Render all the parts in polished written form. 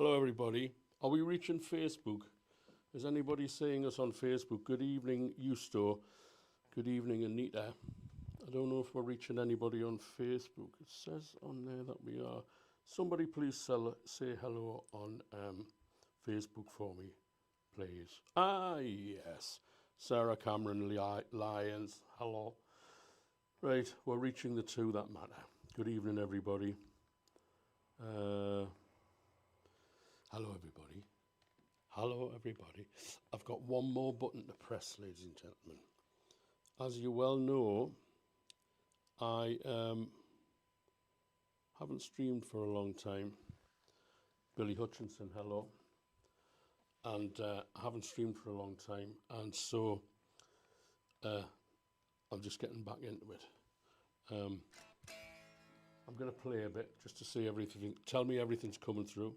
Hello everybody. Are we reaching Facebook? Is anybody seeing us on Facebook? Good evening, Eusto. Good evening, Anita. I don't know if we're reaching anybody on Facebook. It says on there that we are. Somebody please say hello on Facebook for me, please. Ah, yes. Sarah Cameron Lyons. Hello. Right, we're reaching the two that matter. Good evening, everybody. Hello, everybody. Hello, everybody. I've got one more button to press, ladies and gentlemen. As you well know, I haven't streamed for a long time. Billy Hutchinson, hello. And I haven't streamed for a long time, and so I'm just getting back into it. I'm going to play a bit just to see everything. Tell me everything's coming through.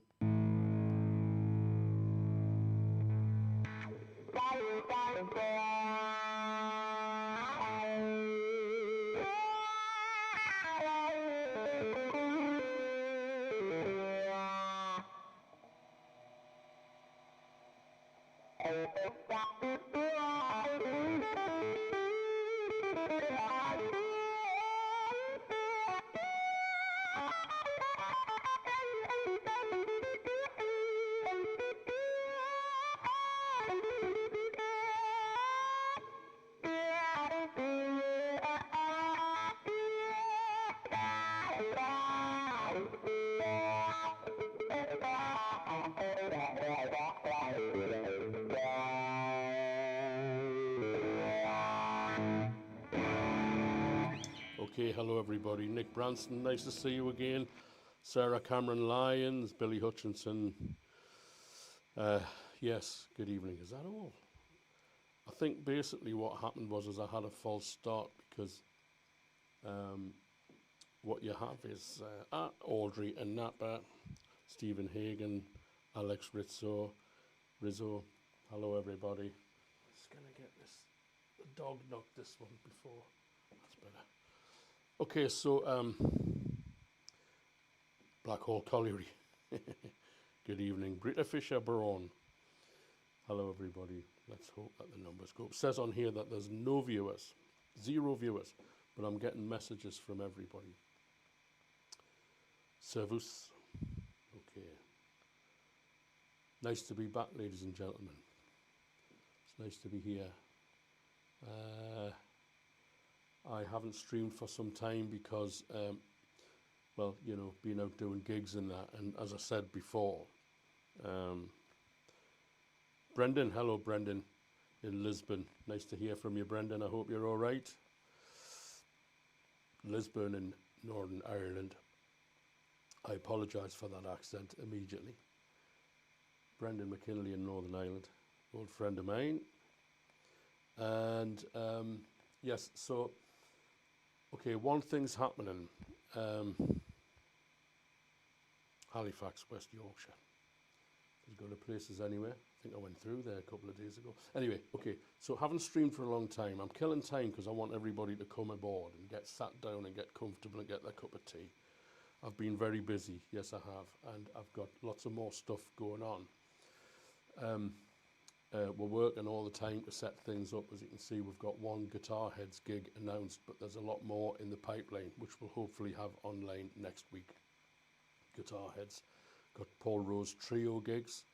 Okay, hello everybody. Nick Branson, nice to see you again. Sarah Cameron Lyons, Billy Hutchinson. Yes, good evening. Is that all? I think basically what happened was I had a false start because what you have is Audrey and Napa, Stephen Hagan, Alex Rizzo. Hello everybody. Just gonna get this. The dog knocked this one before. That's better. Okay, so Black Hole Colliery. Good evening. Britta Fisher Baron. Hello everybody. Let's hope that the numbers go up. It says on here that there's no viewers, 0 viewers, but I'm getting messages from everybody. Servus. Okay. Nice to be back, ladies and gentlemen. It's nice to be here. I haven't streamed for some time because, well, you know, been out doing gigs and that. And as I said before, Brendan, hello Brendan in Lisbon. Nice to hear from you, Brendan. I hope you're all right. Lisbon in Northern Ireland. I apologise for that accent immediately. Brendan McKinley in Northern Ireland, old friend of mine. And yes, so, okay, one thing's happening. Halifax, West Yorkshire. There's go to places anywhere. I think I went through there a couple of days ago. Anyway, okay, so haven't streamed for a long time. I'm killing time because I want everybody to come aboard and get sat down and get comfortable and get their cup of tea. I've been very busy, yes I have, and I've got lots of more stuff going on. We're working all the time to set things up. As you can see, we've got one Guitar Heads gig announced, but there's a lot more in the pipeline, which we'll hopefully have online next week. Guitar Heads. Got Paul Rose Trio gigs.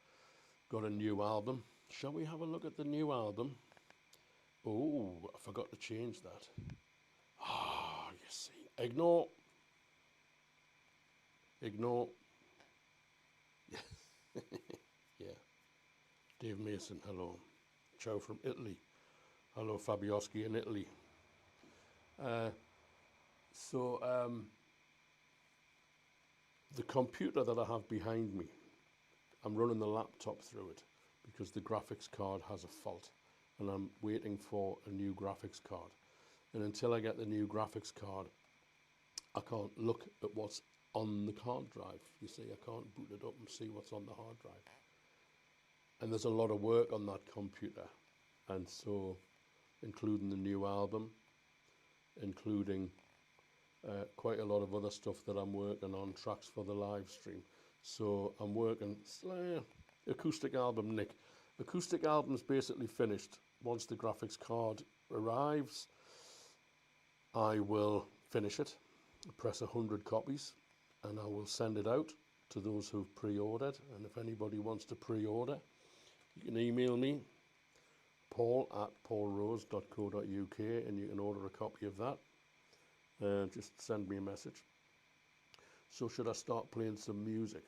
Got a new album. Shall we have a look at the new album? Oh, I forgot to change that. Ah, you see. Ignore. Yeah. Dave Mason, hello. Ciao from Italy. Hello, Fabioschi in Italy. The computer that I have behind me, I'm running the laptop through it because the graphics card has a fault and I'm waiting for a new graphics card. And until I get the new graphics card, I can't look at what's on the hard drive. You see, I can't boot it up and see what's on the hard drive. And there's a lot of work on that computer. And so, including the new album, including quite a lot of other stuff that I'm working on, tracks for the live stream. So I'm working acoustic album, Nick. Acoustic album's basically finished. Once the graphics card arrives, I will finish it, press 100 copies, and I will send it out to those who've pre-ordered. And if anybody wants to pre-order, you can email me, paul@paulrose.co.uk, and you can order a copy of that. Just send me a message. So should I start playing some music?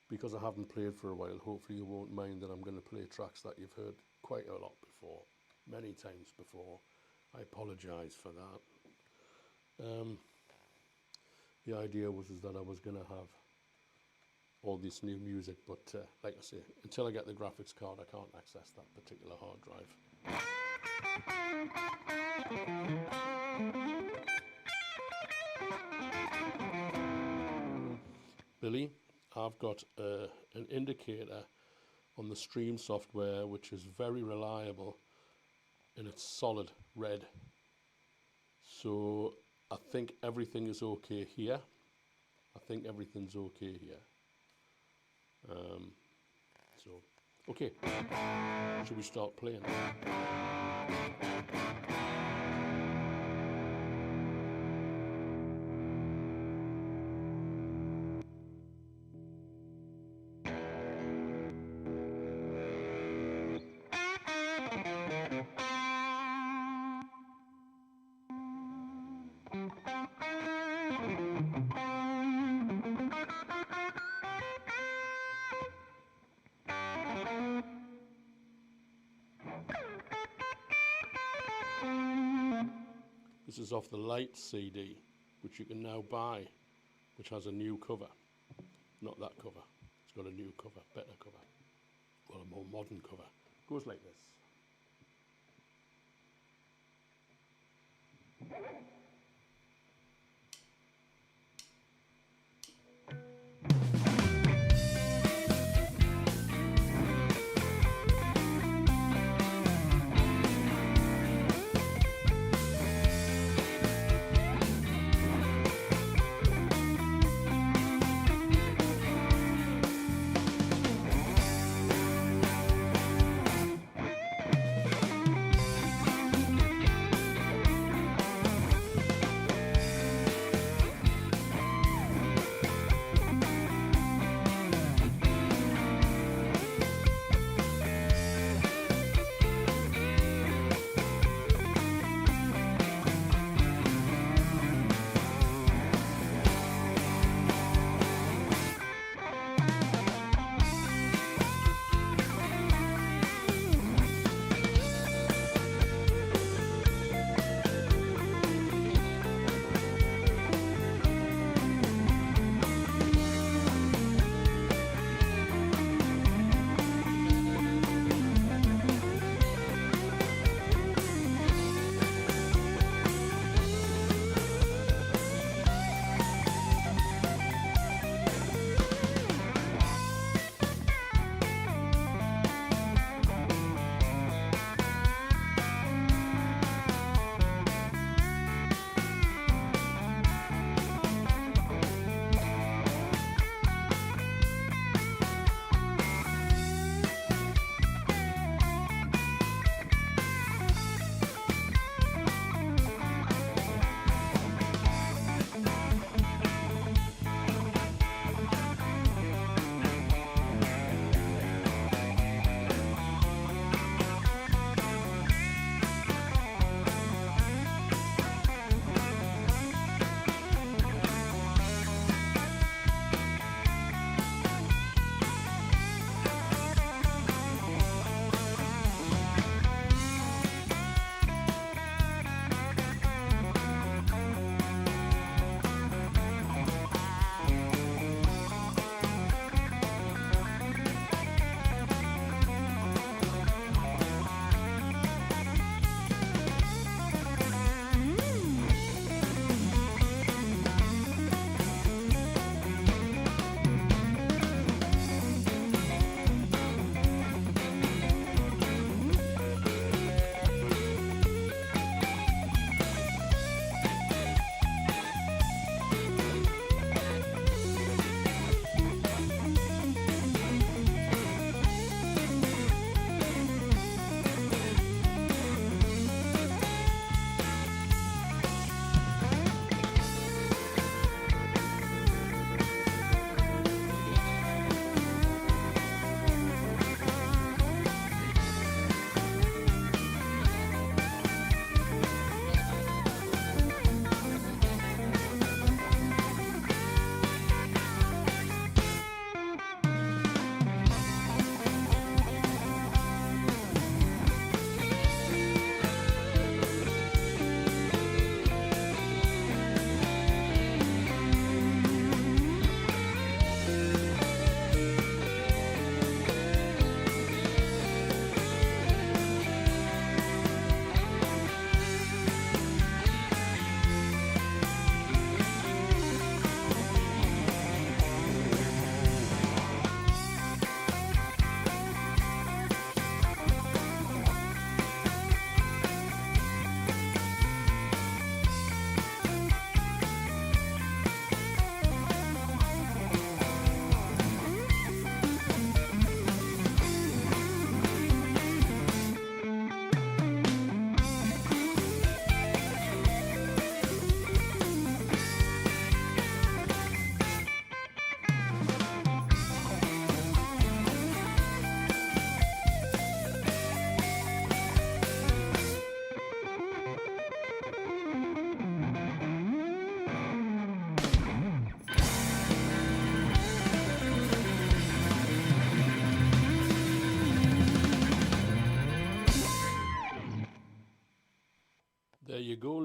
Because I haven't played for a while, hopefully you won't mind that I'm going to play tracks that you've heard quite a lot before, many times before. I apologise for that. The idea was that I was going to have all this new music, but like I say, until I get the graphics card, I can't access that particular hard drive. Billy, I've got an indicator on the Stream software which is very reliable, and it's solid red. So I think everything is okay here. I think everything's okay here. So, okay, should we start playing? This is off the Light CD, which you can now buy, which has a new cover. Not that cover. It's got a new cover, better cover. Well, a more modern cover. Goes like this.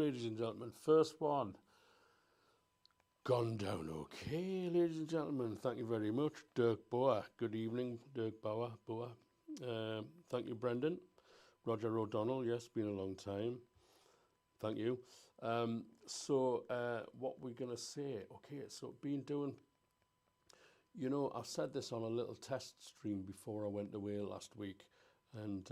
ladies and gentlemen. First one. Gone down okay, ladies and gentlemen. Thank you very much. Dirk Bauer. Good evening, Dirk Bauer. Thank you, Brendan. Roger O'Donnell. Yes, been a long time. Thank you. What we're going to say. Okay, so been doing... You know, I've said this on a little test stream before I went away last week. And...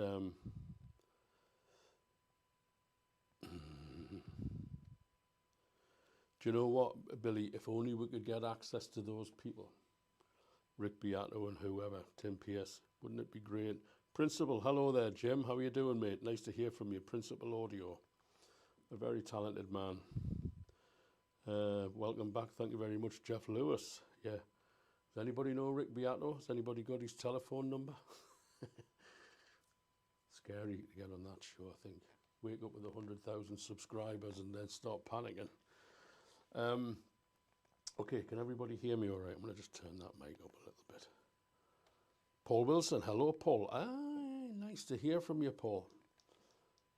do you know what, Billy? If only we could get access to those people. Rick Beato and whoever, Tim Pierce. Wouldn't it be great? Principal, hello there, Jim. How are you doing, mate? Nice to hear from you. Principal Audio. A very talented man. Welcome back. Thank you very much, Jeff Lewis. Yeah. Does anybody know Rick Beato? Has anybody got his telephone number? Scary to get on that show, I think. Wake up with 100,000 subscribers and then start panicking. Okay, can everybody hear me all right? I'm going to just turn that mic up a little bit. Paul Wilson, hello, Paul. Nice to hear from you, Paul.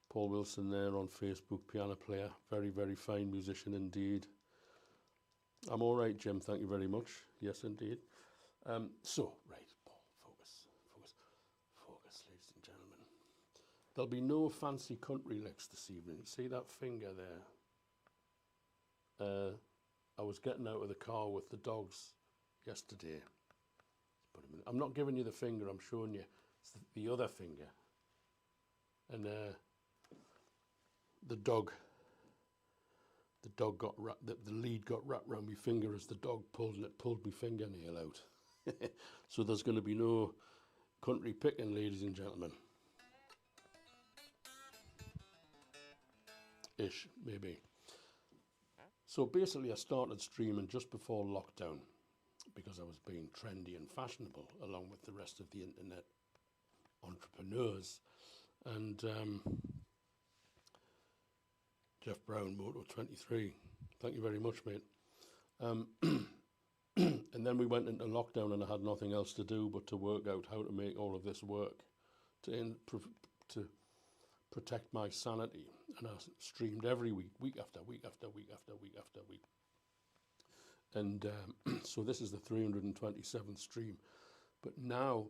Paul Wilson there on Facebook, piano player. Very, very fine musician indeed. I'm all right, Jim. Thank you very much. Yes, indeed. Right, Paul, focus, ladies and gentlemen. There'll be no fancy country licks this evening. See that finger there? I was getting out of the car with the dogs yesterday. I'm not giving you the finger, I'm showing you. It's the other finger. And the dog got the lead got wrapped around my finger as the dog pulled, and it pulled my fingernail out. So there's going to be no country picking, ladies and gentlemen. Ish, maybe. So basically I started streaming just before lockdown because I was being trendy and fashionable along with the rest of the internet entrepreneurs. And Jeff Brown, Moto 23, thank you very much, mate. And then we went into lockdown and I had nothing else to do but to work out how to make all of this work to protect my sanity. And I streamed every week, week after week after week after week after week. And so this is the 327th stream. But now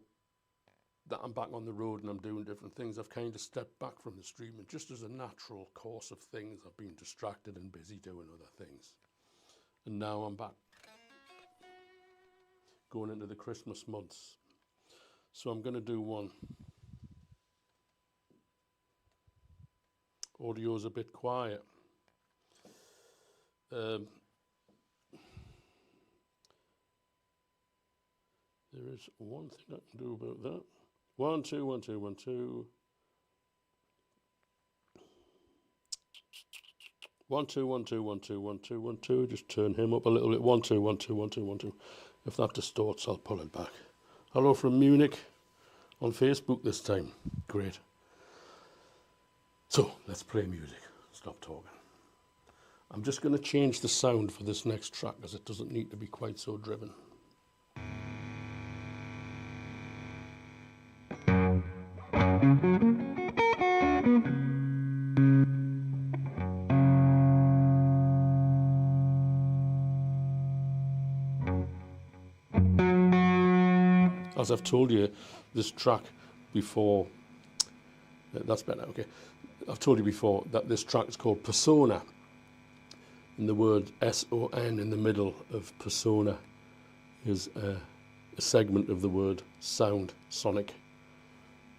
that I'm back on the road and I'm doing different things, I've kind of stepped back from the streaming just as a natural course of things. I've been distracted and busy doing other things. And now I'm back, going into the Christmas months. So I'm going to do one. Audio's a bit quiet. There is one thing I can do about that. 1, 2, 1, 2, 1, 2. 1, 2, 1, 2, 1, 2, 1, 2, 1, 2. Just turn him up a little bit. 1, 2, 1, 2, 1, 2, 1, 2. If that distorts, I'll pull it back. Hello from Munich on Facebook this time. Great. So let's play music. Stop talking. I'm just going to change the sound for this next track because it doesn't need to be quite so driven. As I've told you, this track before, that's better, okay. I've told you before that this track is called Persona. And the word S-O-N in the middle of persona is a segment of the word sound, sonic,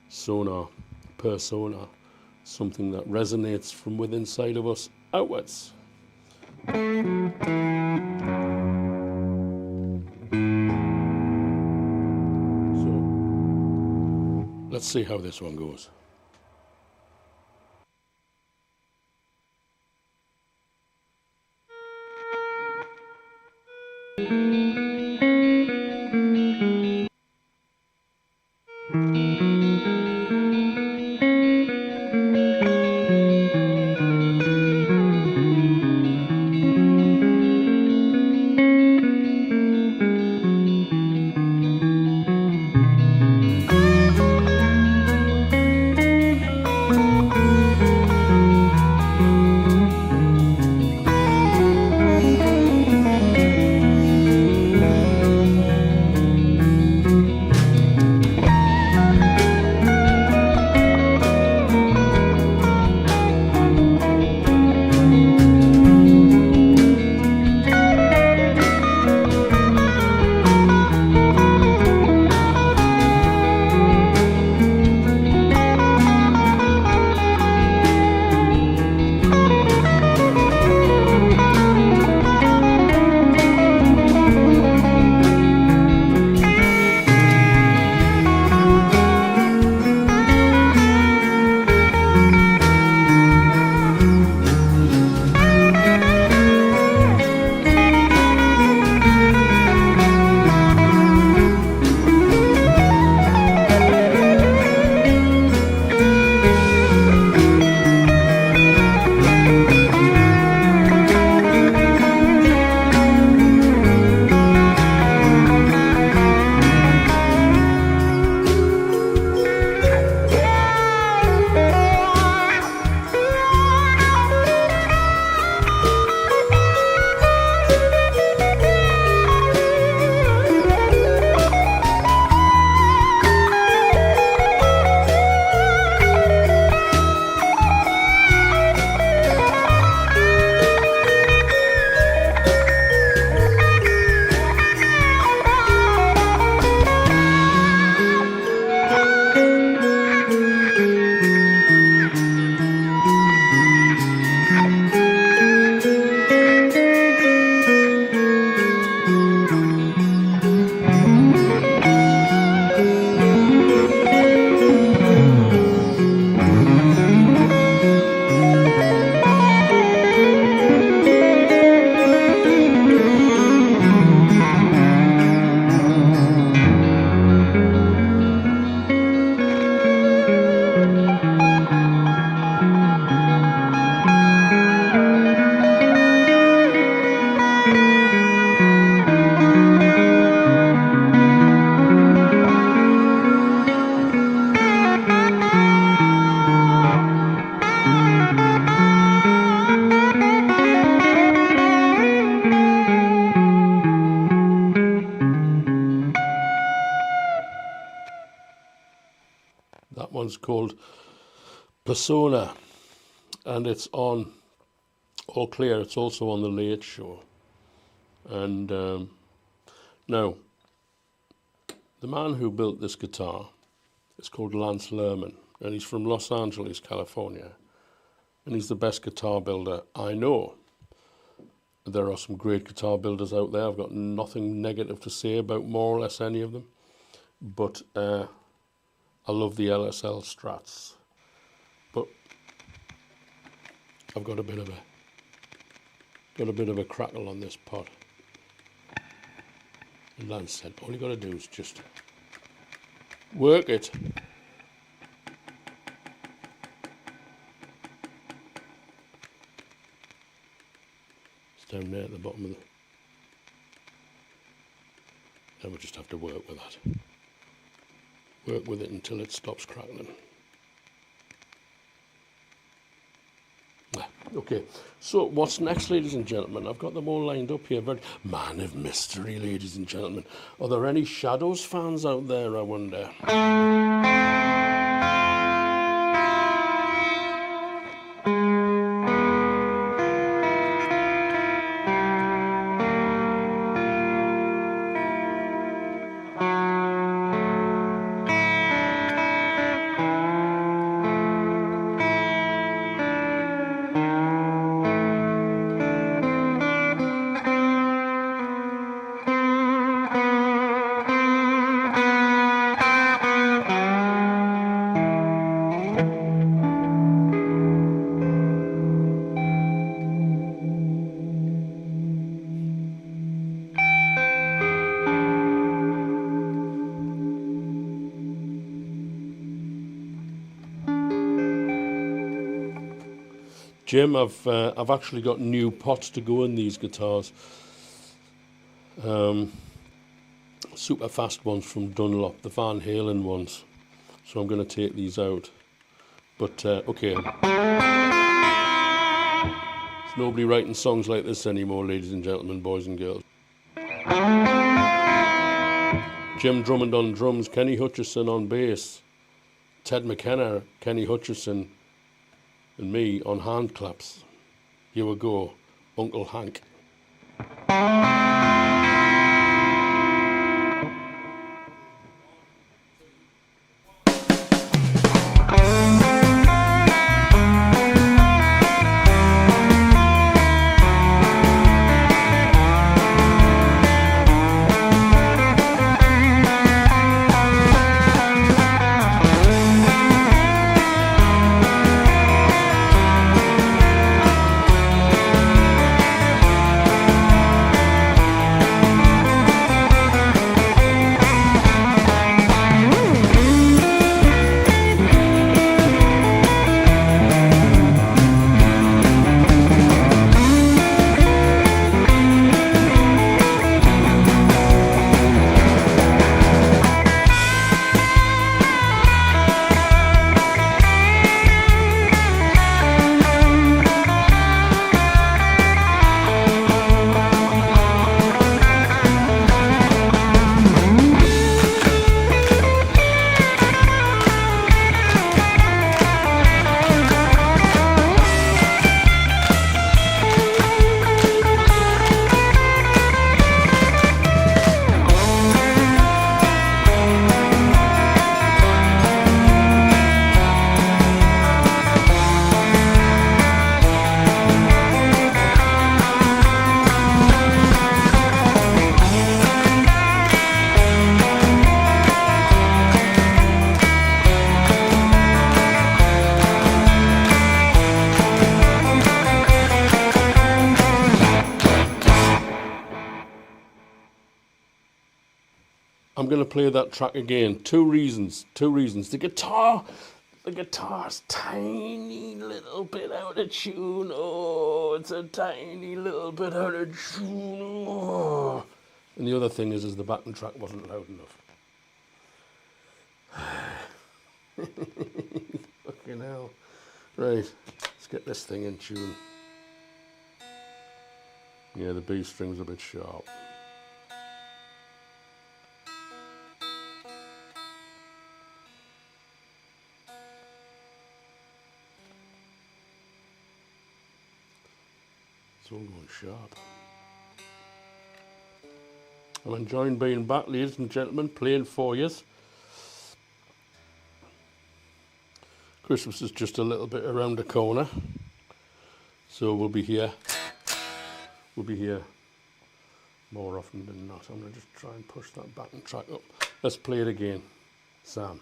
sonar, persona, something that resonates from within inside of us outwards. Let's see how this one goes. one's called Persona, and it's on All Clear. It's also on the Late Show. And now, the man who built this guitar is called Lance Lerman, and he's from Los Angeles, California, and he's the best guitar builder I know. There are some great guitar builders out there. I've got nothing negative to say about more or less any of them, but I love the LSL Strats. But I've got a bit of a crackle on this pot. And Lance said, all you got to do is just work it. It's down there at the bottom of the... Then we just have to work with that. Work with it until it stops crackling. Okay, so what's next, ladies and gentlemen? I've got them all lined up here. Very man of mystery, ladies and gentlemen. Are there any Shadows fans out there, I wonder? Jim, I've actually got new pots to go in these guitars. Super fast ones from Dunlop, the Van Halen ones. So I'm going to take these out. But okay. There's nobody writing songs like this anymore, ladies and gentlemen, boys and girls. Jim Drummond on drums, Kenny Hutchison on bass, Ted McKenna, Kenny Hutchison, and me on hand claps. Here we go, Uncle Hank. I'm going to play that track again. Two reasons. The guitar's tiny little bit out of tune. Oh, it's a tiny little bit out of tune. Oh. And the other thing is the backing track wasn't loud enough. Fucking hell. Right, let's get this thing in tune. Yeah, the B string's a bit sharp. It's all going sharp. I'm enjoying being back, ladies and gentlemen, playing for you. Christmas is just a little bit around the corner, so we'll be here. We'll be here more often than not. I'm going to just try and push that backing track up. Let's play it again, Sam.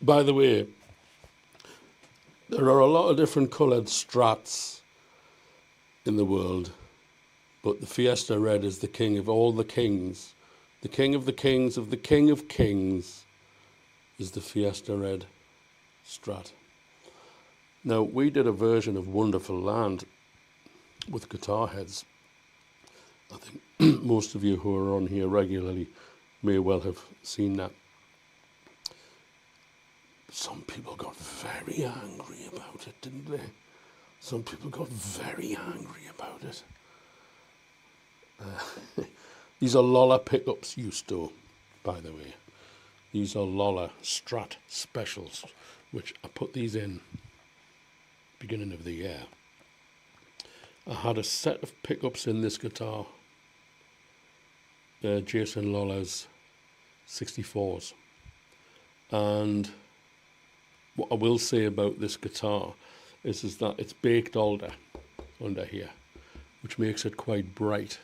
By the way, there are a lot of different coloured Strats in the world, but the Fiesta Red is the king of all the kings. The king of the kings of the king of kings is the Fiesta Red Strat. Now, we did a version of Wonderful Land with guitar heads. I think most of you who are on here regularly may well have seen that. Some people got very angry about it, didn't they? Some people got very angry about it. These are Lollar pickups used to, by the way. These are Lollar Strat Specials, which I put these in beginning of the year. I had a set of pickups in this guitar, Jason Lollar's 64s, and what I will say about this guitar is that it's baked alder under here, which makes it quite bright.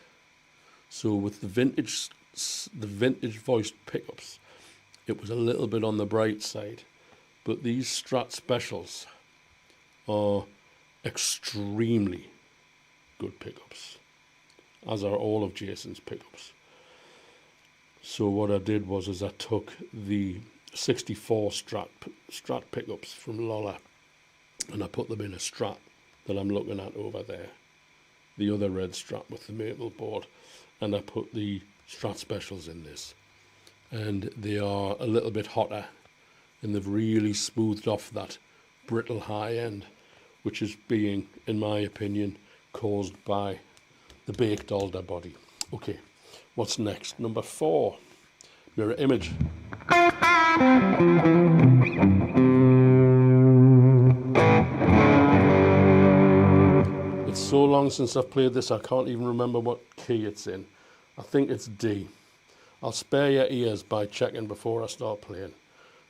So with the vintage voiced pickups, it was a little bit on the bright side, but these Strat Specials are extremely good pickups, as are all of Jason's pickups. So what I did was I took the 64 Strat pickups from Lollar and I put them in a Strat that I'm looking at over there, the other red Strat with the maple board, and I put the Strat Specials in this, and they are a little bit hotter and they've really smoothed off that brittle high end, which is being, in my opinion, caused by the baked alder body. Okay, what's next? Number 4, Mirror Image. It's so long since I've played this, I can't even remember what key it's in. I think it's D. I'll spare your ears by checking before I start playing.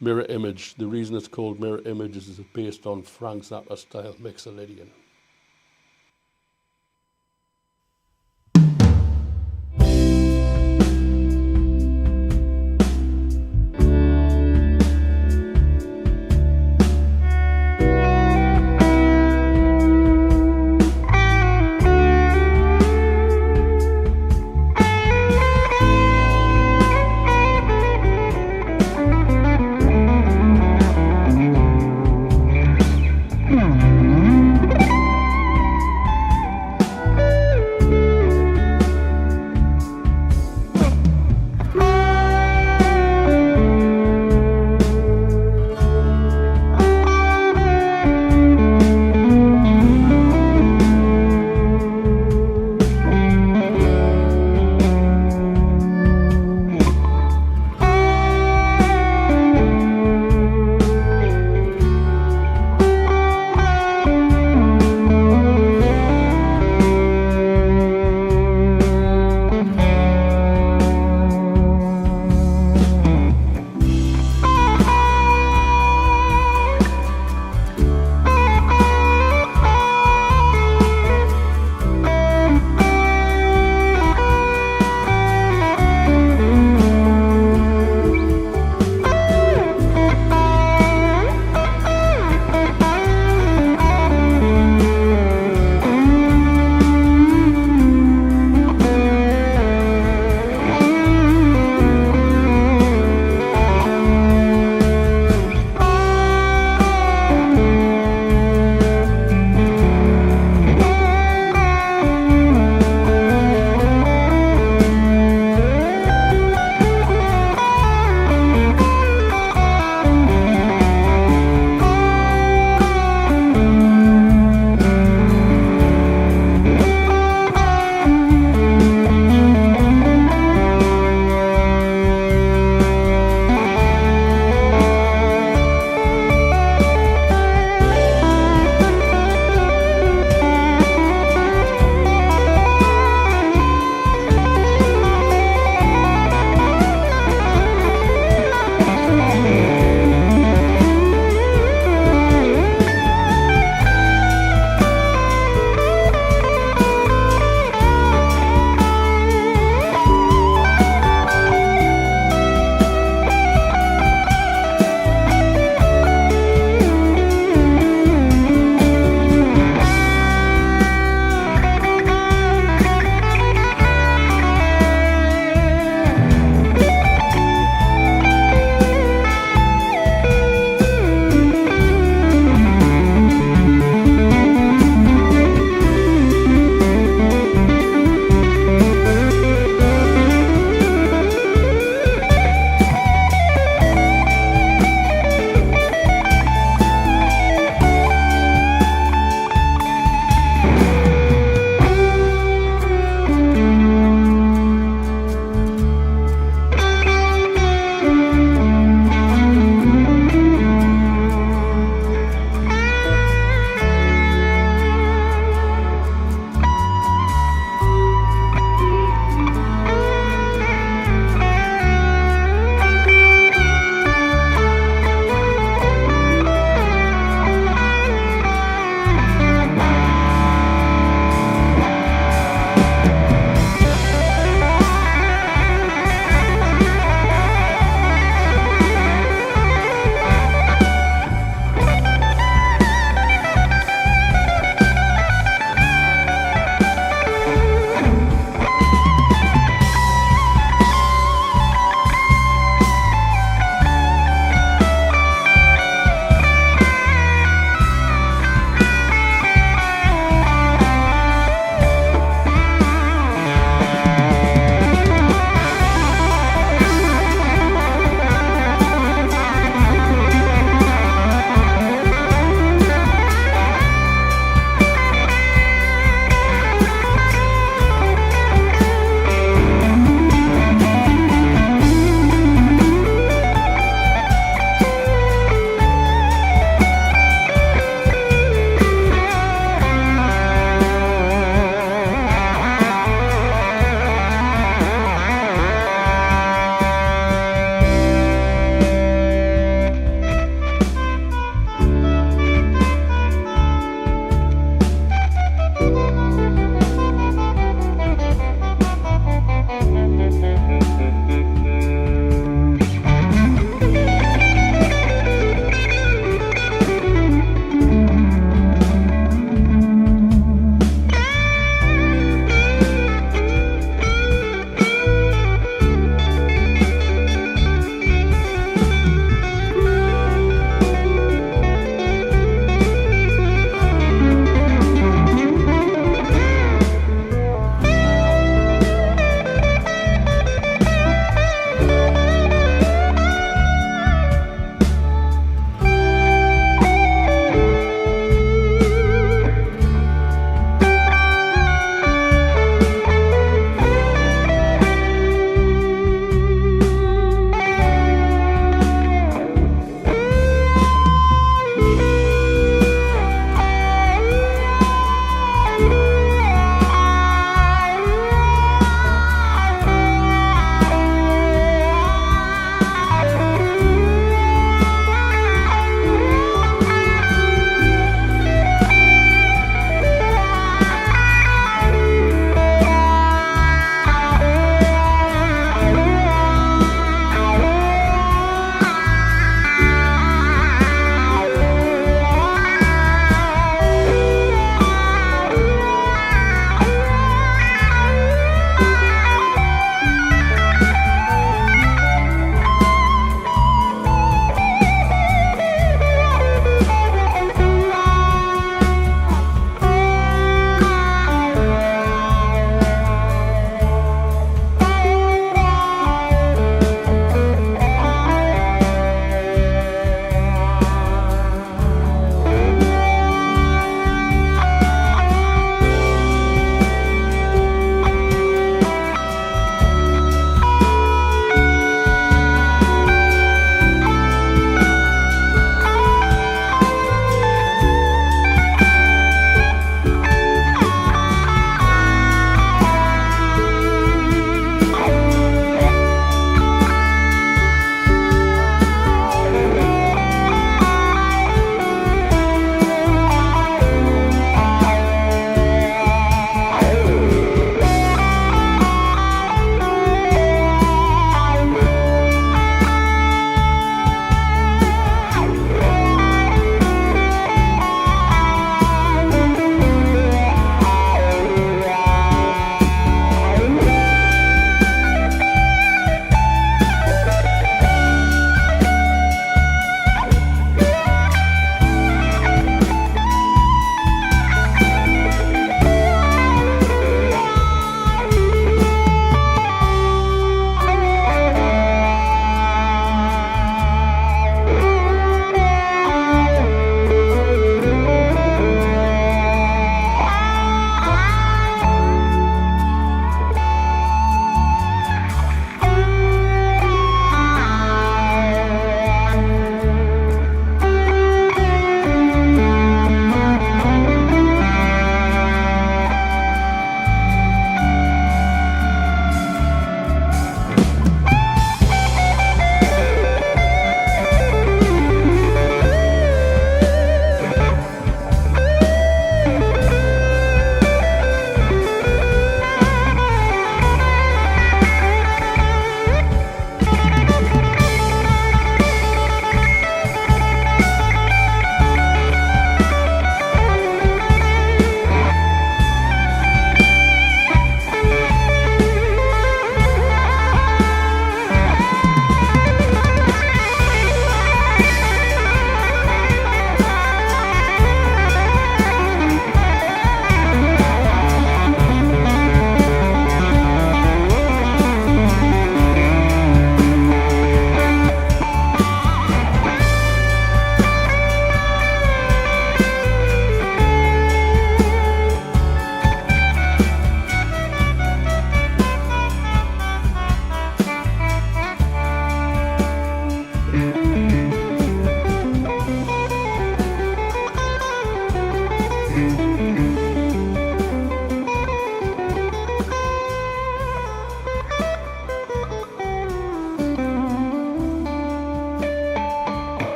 Mirror Image. The reason it's called Mirror Image is it's based on Frank Zappa style Mixolydian.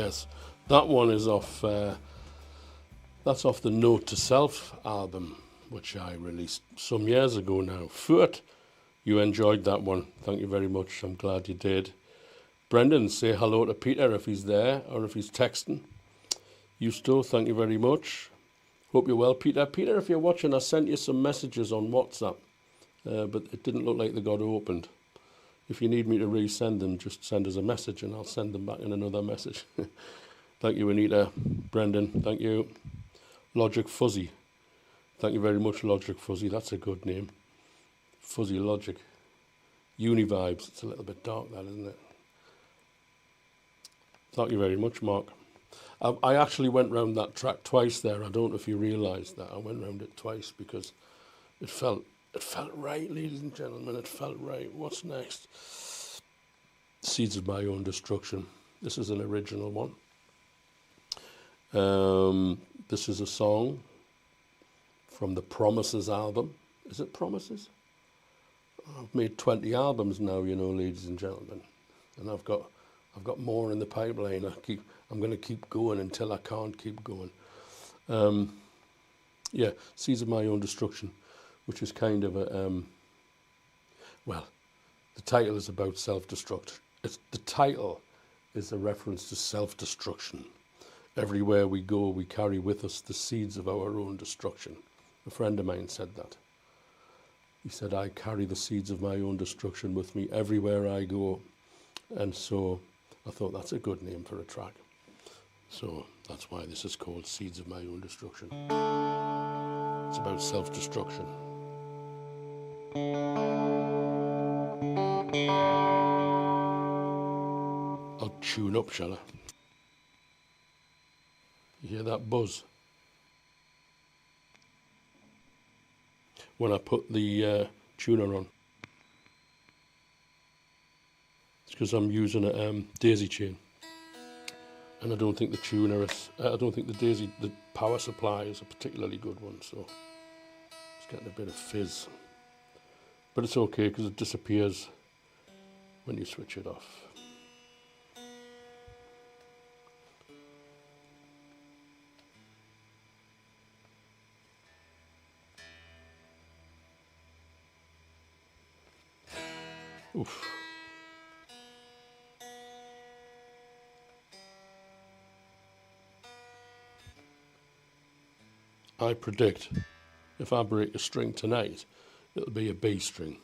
Yes, that one is off. That's off the Note to Self album, which I released some years ago now. Furt, you enjoyed that one. Thank you very much. I'm glad you did. Brendan, say hello to Peter if he's there or if he's texting. Eusto, thank you very much. Hope you're well, Peter. Peter, if you're watching, I sent you some messages on WhatsApp, but it didn't look like they got opened. If you need me to resend them, just send us a message and I'll send them back in another message. Thank you, Anita. Brendan, thank you. Logic Fuzzy. Thank you very much, Logic Fuzzy. That's a good name. Fuzzy Logic. Univibes. It's a little bit dark, that, isn't it? Thank you very much, Mark. I actually went round that track twice there. I don't know if you realised that. I went round it twice because it felt right, ladies and gentlemen. It felt right. What's next? Seeds of My Own Destruction. This is an original one. This is a song from the Promises album. Is it Promises? I've made 20 albums now, you know, ladies and gentlemen, and I've got more in the pipeline. I'm going to keep going until I can't keep going. Yeah, Seeds of My Own Destruction, which is kind of a well, the title is about self-destruct. The title is a reference to self-destruction. Everywhere we go, we carry with us the seeds of our own destruction. A friend of mine said that. He said, I carry the seeds of my own destruction with me everywhere I go. And so I thought that's a good name for a track. So that's why this is called Seeds of My Own Destruction. It's about self-destruction. I'll tune up, shall I? You hear that buzz? When I put the tuner on. It's because I'm using a daisy chain. And I don't think the tuner is, I don't think the power supply is a particularly good one, so it's getting a bit of fizz. But it's okay because it disappears when you switch it off. Oof. I predict if I break a string tonight, it'll be a B string.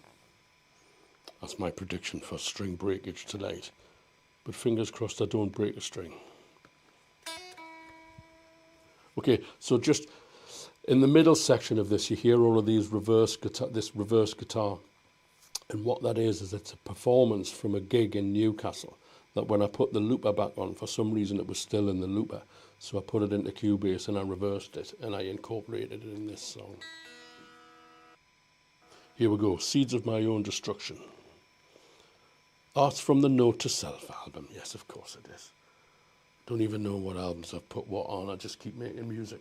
That's my prediction for string breakage tonight. But fingers crossed I don't break a string. Okay, so just in the middle section of this, you hear all of these reverse guitar. And what that is it's a performance from a gig in Newcastle that when I put the looper back on, for some reason it was still in the looper. So I put it into Cabase and I reversed it and I incorporated it in this song. Here we go, Seeds of My Own Destruction. Oh, it's from the Note to Self album. Yes, of course it is. Don't even know what albums I've put what on. I just keep making music.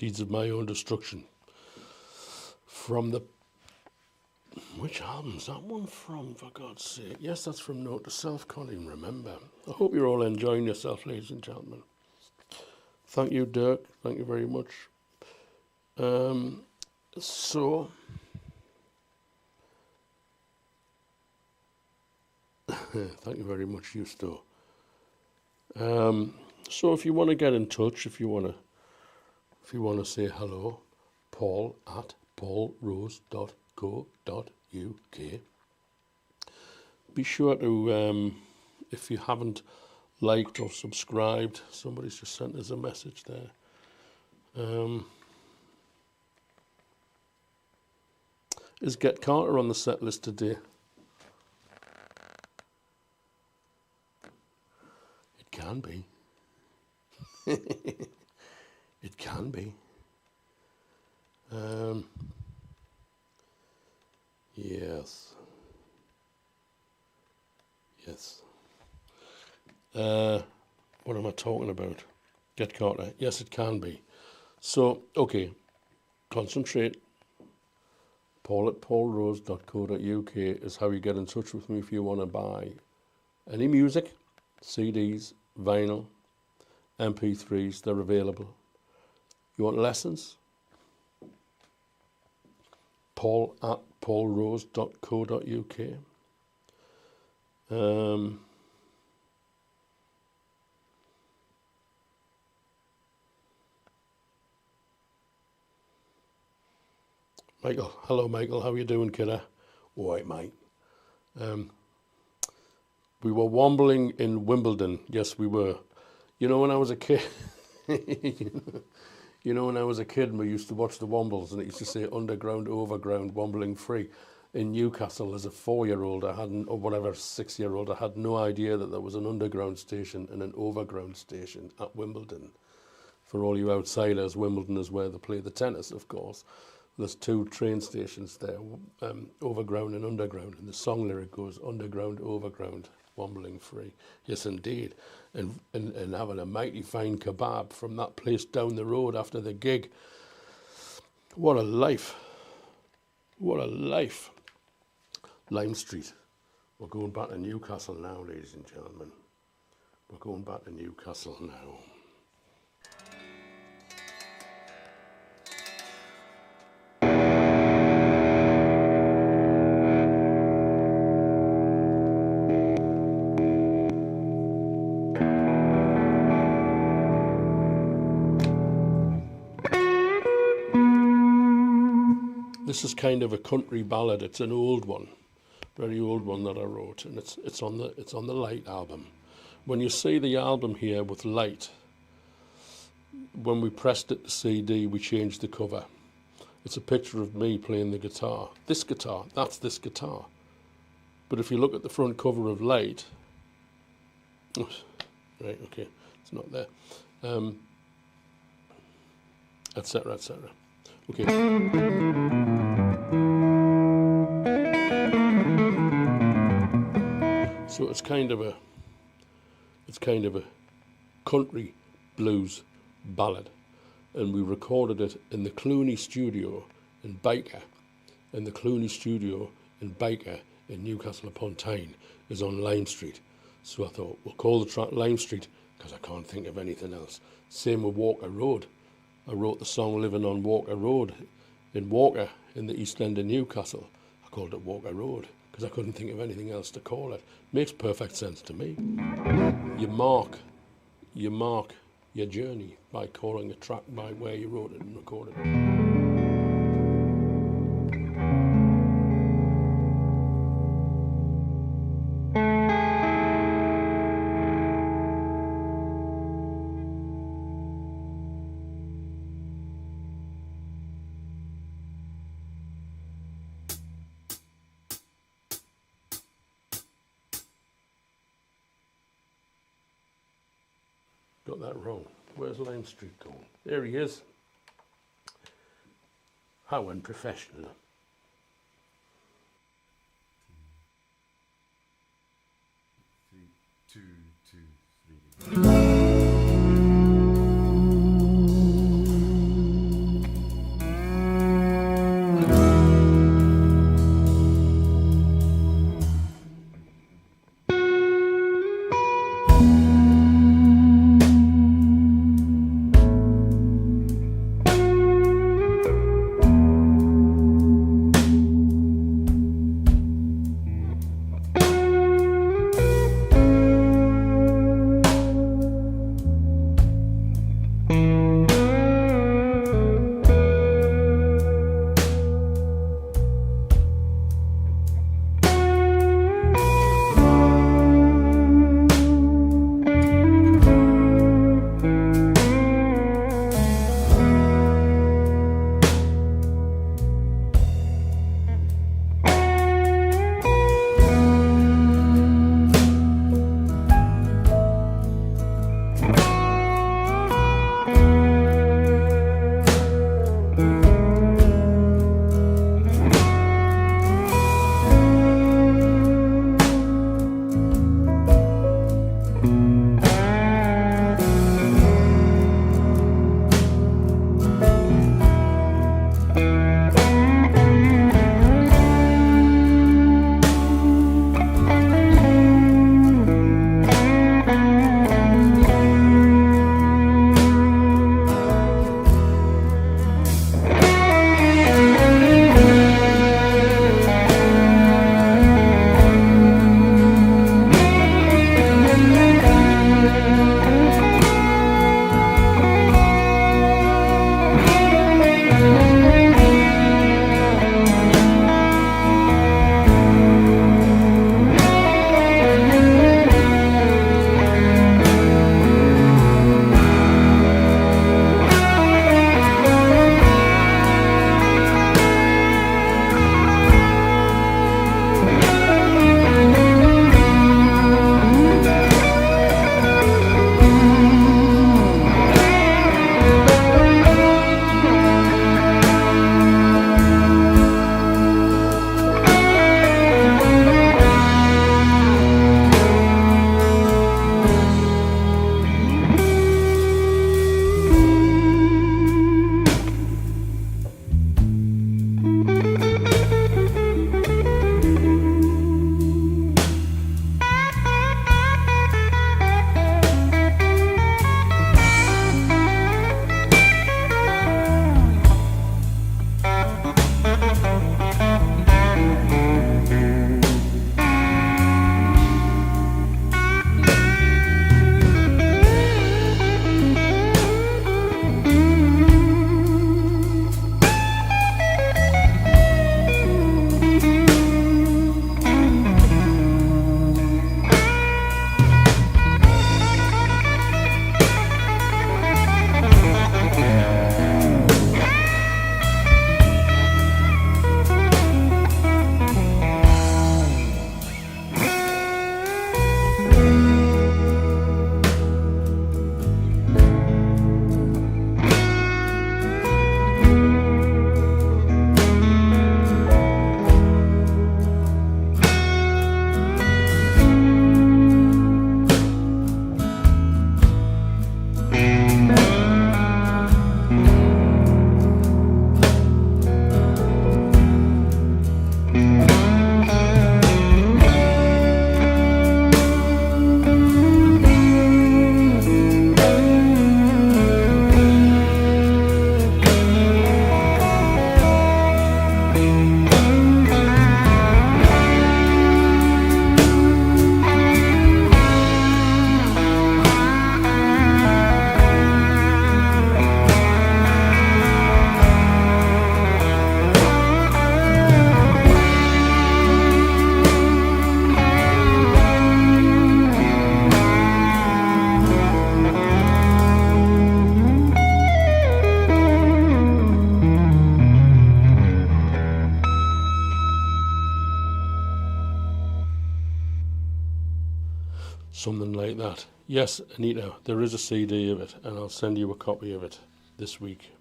Seeds of My Own Destruction. From the... Which album's that one from, for God's sake? Yes, that's from Note to Self, can't even remember. I hope you're all enjoying yourself, ladies and gentlemen. Thank you, Dirk. Thank you very much. Thank you very much, Justo. So if you want to get in touch, if you want to say hello, paul@paulrose.co.uk. Be sure to, if you haven't liked or subscribed, somebody's just sent us a message there. Is Get Carter on the set list today? It can be. It can be. Yes. Yes. What am I talking about? Get Carter. Yes, it can be. So, okay. Concentrate. paul@paulrose.co.uk is how you get in touch with me if you want to buy any music, CDs, vinyl, MP3s, they're available. You want lessons? paul@paulrose.co.uk. Michael, hello Michael, how you doing, kidder? All right, mate. We were wombling in Wimbledon. Yes, we were. You know, when I was a kid, when I was a kid, and we used to watch the Wombles, and it used to say underground, overground, wombling free. In Newcastle, as a 4-year-old, I hadn't, or whatever, 6-year-old, I had no idea that there was an underground station and an overground station at Wimbledon. For all you outsiders, Wimbledon is where they play the tennis, of course. There's 2 train stations there, overground and underground, and the song lyric goes, underground, overground, wombling free. Yes, indeed. And having a mighty fine kebab from that place down the road after the gig. What a life. What a life. Lime Street. We're going back to Newcastle now, ladies and gentlemen. We're going back to Newcastle now. This is kind of a country ballad. It's an old one, very old one that I wrote, and it's on the Light album. When you see the album here with Light, when we pressed it to CD, we changed the cover. It's a picture of me playing the guitar. This guitar, that's this guitar. But if you look at the front cover of Light, right, okay, it's not there, etc., etc. Okay. So it's kind of a country blues ballad, and we recorded it in the Clooney studio in Baker, and the Clooney studio in Baker in Newcastle upon Tyne is on Lime Street. So I thought, we'll call the track Lime Street because I can't think of anything else. Same with Walker Road. I wrote the song Living on Walker Road in Walker in the East End of Newcastle. I called it Walker Road because I couldn't think of anything else to call it. Makes perfect sense to me. You mark your journey by calling a track by where you wrote it and recorded it. Got that wrong. Where's Lime Street going? There he is. How unprofessional. Three, two, three. Something like that. Yes, Anita, there is a CD of it, and I'll send you a copy of it this week.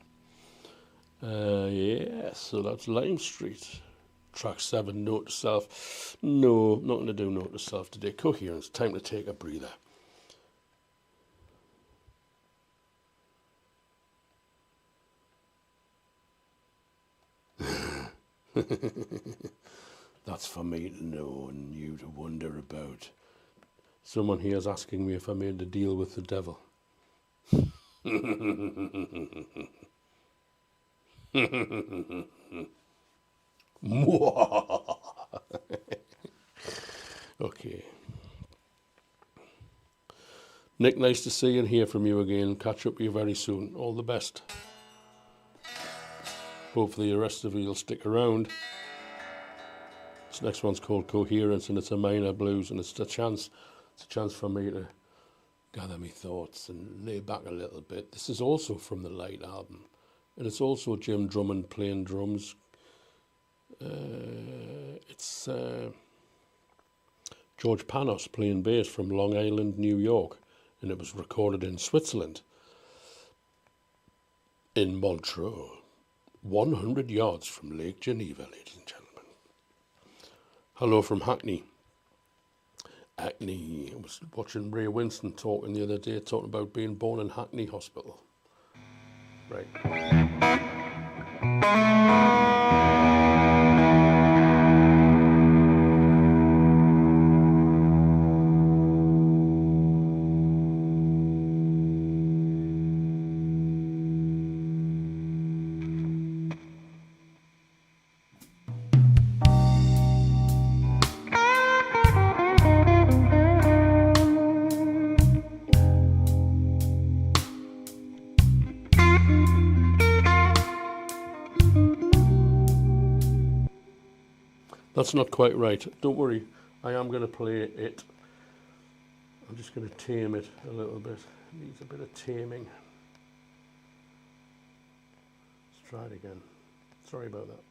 Yes, so that's Lime Street. Track 7, Note to Self. No, not going to do Note to Self today. Coherence, time to take a breather. That's for me to know and you to wonder about. Someone here is asking me if I made a deal with the devil. Okay. Nick, nice to see and hear from you again. Catch up with you very soon. All the best. Hopefully the rest of you will stick around. This next one's called Coherence, and it's a minor blues, and it's a chance for me to gather my thoughts and lay back a little bit. This is also from the Light album, and it's also Jim Drummond playing drums. It's George Panos playing bass from Long Island, New York, and it was recorded in Switzerland, in Montreux, 100 yards from Lake Geneva, ladies and gentlemen. Hello from Hackney. Hackney. I was watching Ray Winston talking the other day, talking about being born in Hackney Hospital. Right. That's not quite right. Don't worry, I am going to play it. I'm just going to tame it a little bit. It needs a bit of taming. Let's try it again. Sorry about that.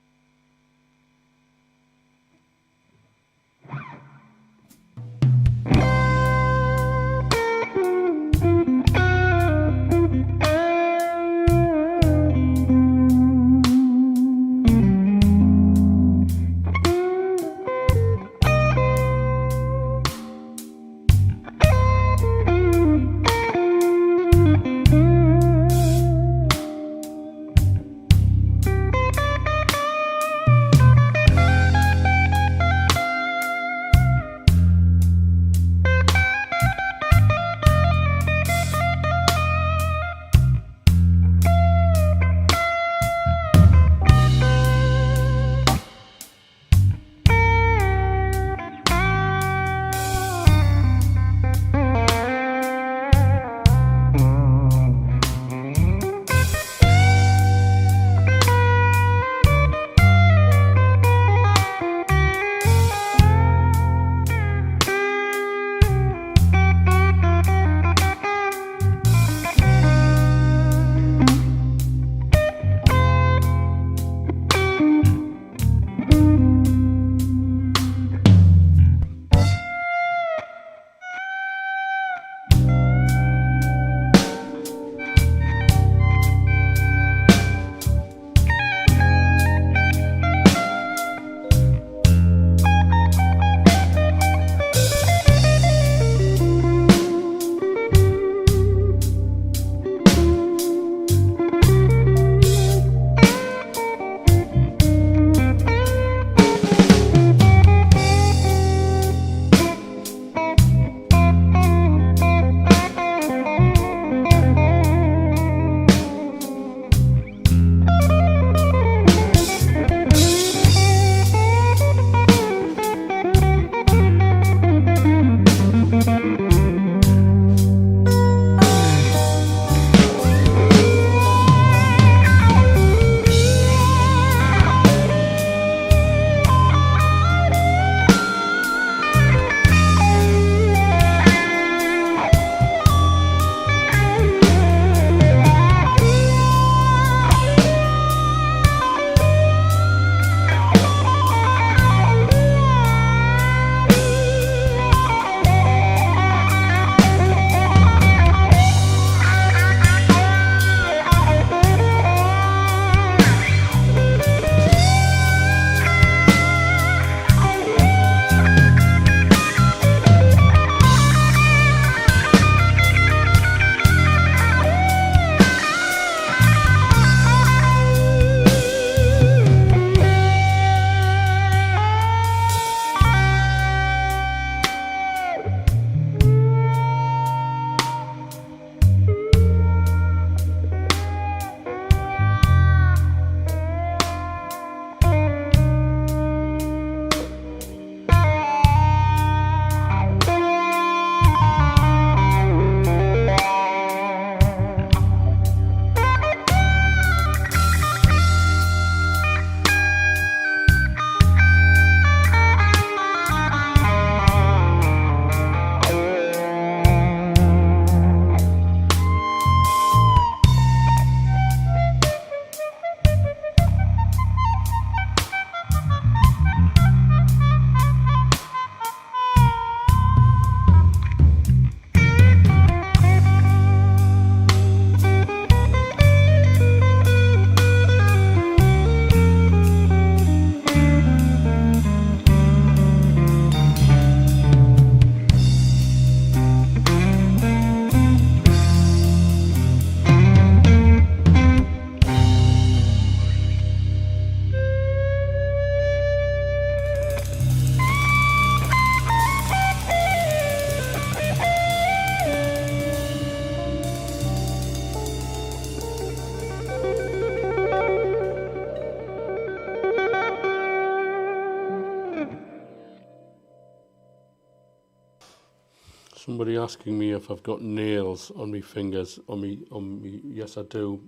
Somebody asking me if I've got nails on my fingers, on me. Yes, I do.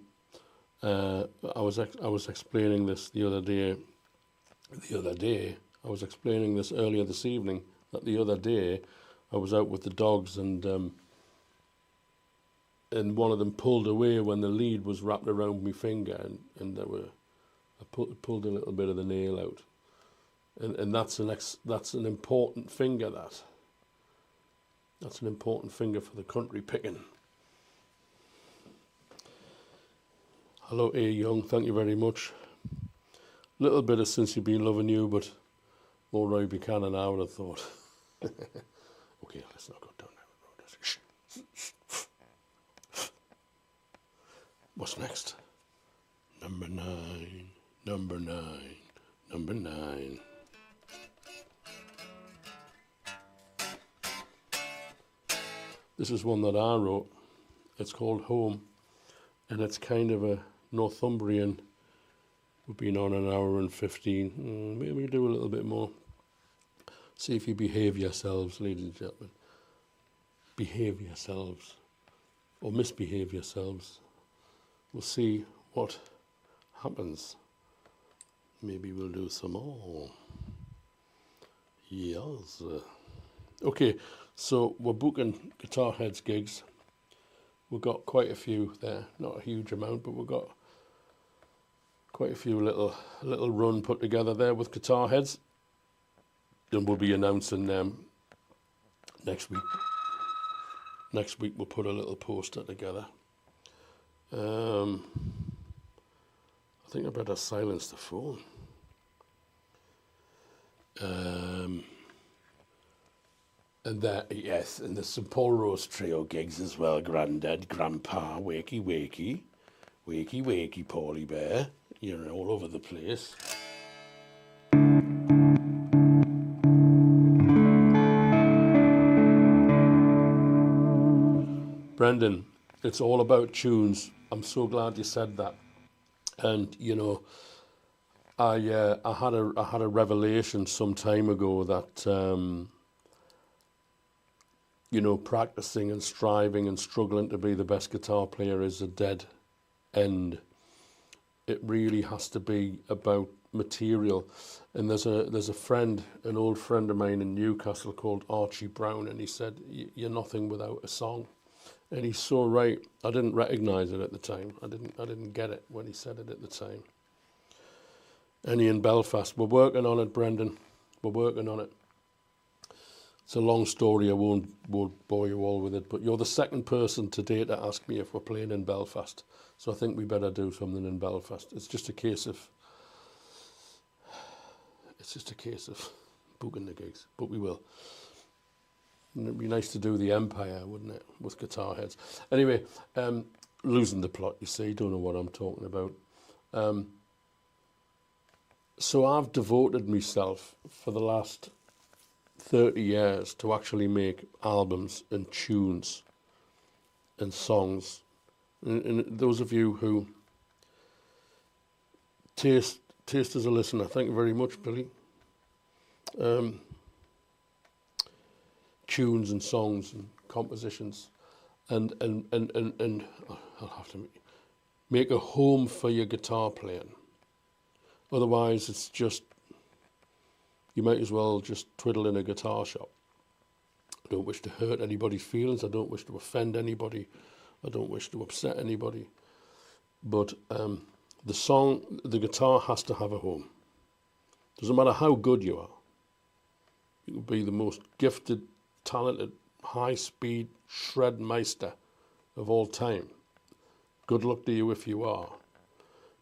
I was explaining this the other day. I was explaining this earlier this evening, that the other day I was out with the dogs, and one of them pulled away when the lead was wrapped around my finger, and I pulled a little bit of the nail out, and that's an important finger. That's an important finger for the country picking. Hello, A. Young, thank you very much. Little bit of Since You've Been Loving You, but more Roy Buchanan, I would have thought. Okay, let's not go down that road. What's next? Number 9, number 9, number 9. This is one that I wrote. It's called Home, and it's kind of a Northumbrian. We've been on an hour and 15. Maybe we'll do a little bit more. See if you behave yourselves, ladies and gentlemen. Behave yourselves, or misbehave yourselves. We'll see what happens. Maybe we'll do some more. Yes. Okay, so we're booking Guitar Heads gigs. We've got quite a few there. Not a huge amount, but we've got quite a few little run put together there with Guitar Heads. And we'll be announcing them next week. Next week we'll put a little poster together. I think I better silence the phone. And that, yes, and there's some Paul Rose Trio gigs as well. Grandad, Grandpa, wakey, wakey, wakey, wakey, Paulie Bear. You're all over the place. Brendan, it's all about tunes. I'm so glad you said that. And you know, I had a revelation some time ago that you know, practicing and striving and struggling to be the best guitar player is a dead end. It really has to be about material. And there's a friend, an old friend of mine in Newcastle called Archie Brown, and he said, "You're nothing without a song." And he's so right. I didn't recognise it at the time. I didn't get it when he said it at the time. Any in Belfast. We're working on it, Brendan. We're working on it. It's a long story. I won't bore you all with it. But you're the second person today to ask me if we're playing in Belfast. So I think we better do something in Belfast. It's just a case of booking the gigs. But we will. And it'd be nice to do the Empire, wouldn't it, with Guitar Heads. Anyway, losing the plot, you see, don't know what I'm talking about. So I've devoted myself for the last 30 years to actually make albums and tunes and songs. And those of you who taste as a listener, thank you very much, Billy. Tunes and songs and compositions, and I'll have to make a home for your guitar playing. Otherwise, it's just, you might as well just twiddle in a guitar shop. I don't wish to hurt anybody's feelings. I don't wish to offend anybody. I don't wish to upset anybody. But the guitar has to have a home. Doesn't matter how good you are. You can be the most gifted, talented, high-speed shred meister of all time. Good luck to you if you are.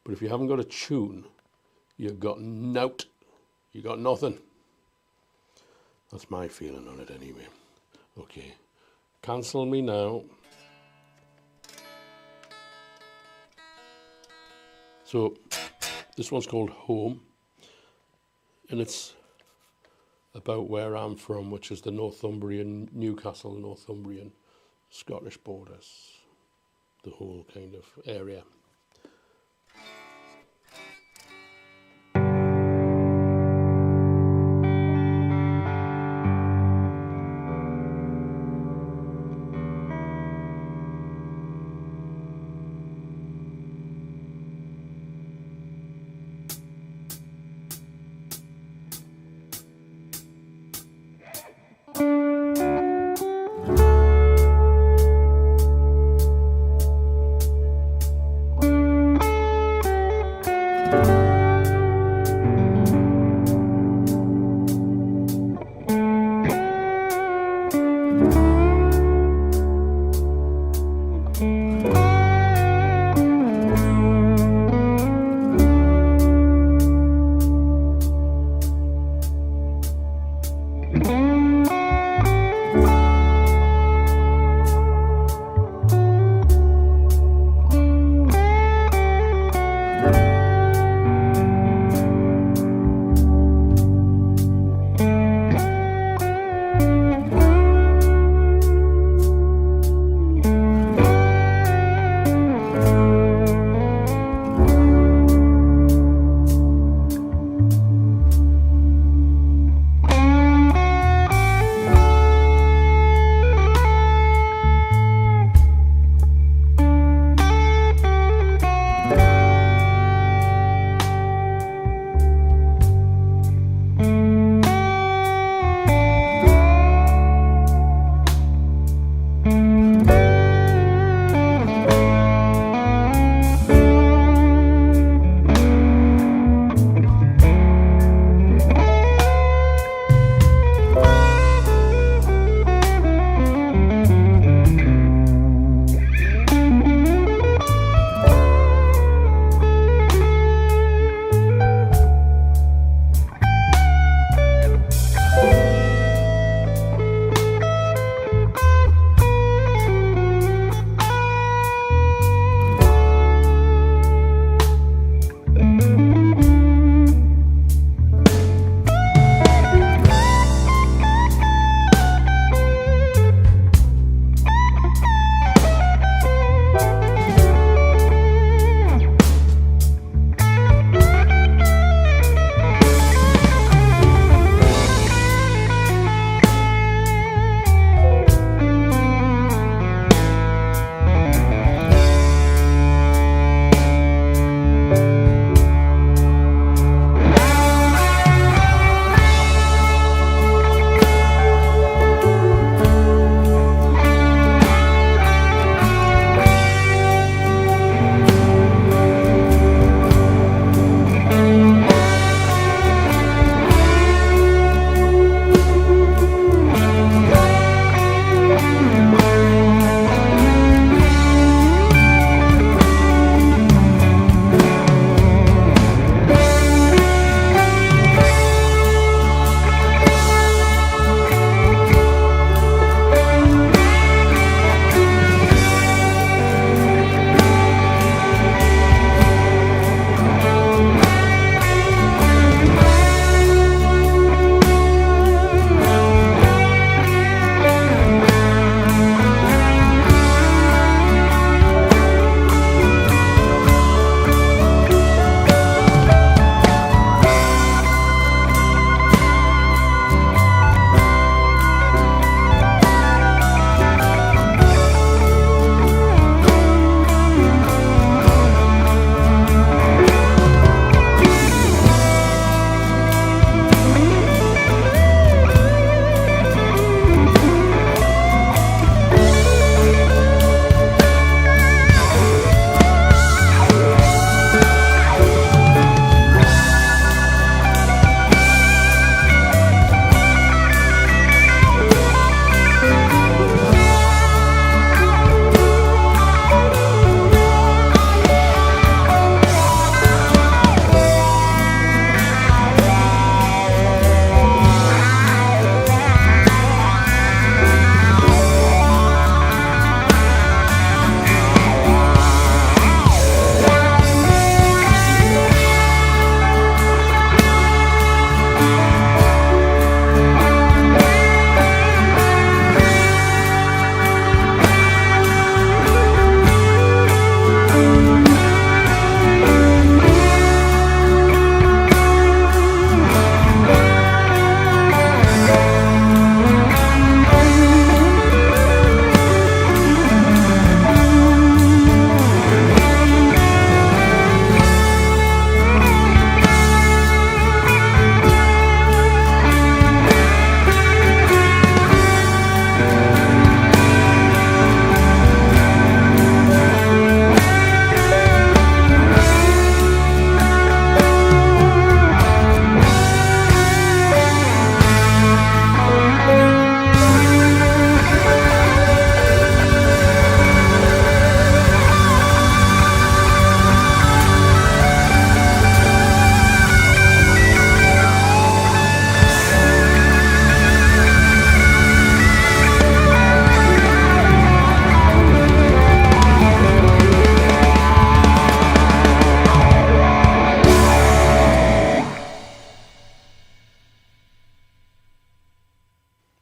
But if you haven't got a tune, you've got nout. You got nothing. That's my feeling on it anyway. Okay. Cancel me now. So, this one's called Home. And it's about where I'm from, which is the Newcastle, Northumbrian, Scottish borders, the whole kind of area.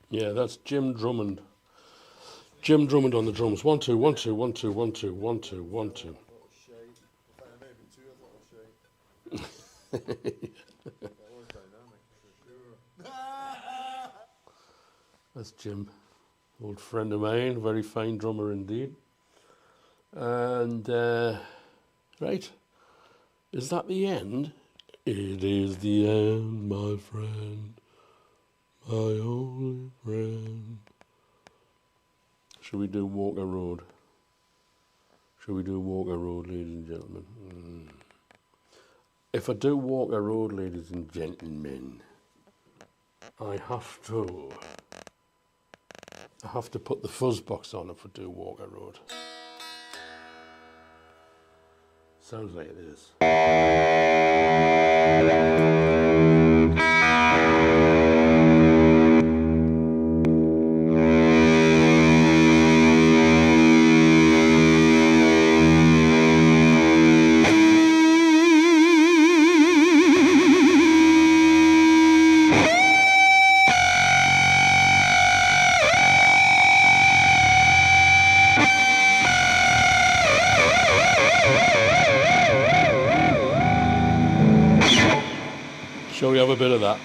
Yeah, that's Jim Drummond. Jim Drummond on the drums. 1 2 1 2 1 2 1 2 1 2 1 2. That's Jim, old friend of mine, very fine drummer indeed. And right, is that the end? It is the end, my friend, my only friend. Should we do Walker Road? Should we do Walker Road, ladies and gentlemen? If I do Walker Road, ladies and gentlemen, I have to put the fuzz box on if I do Walker Road. Sounds like this. Shall we have a bit of that?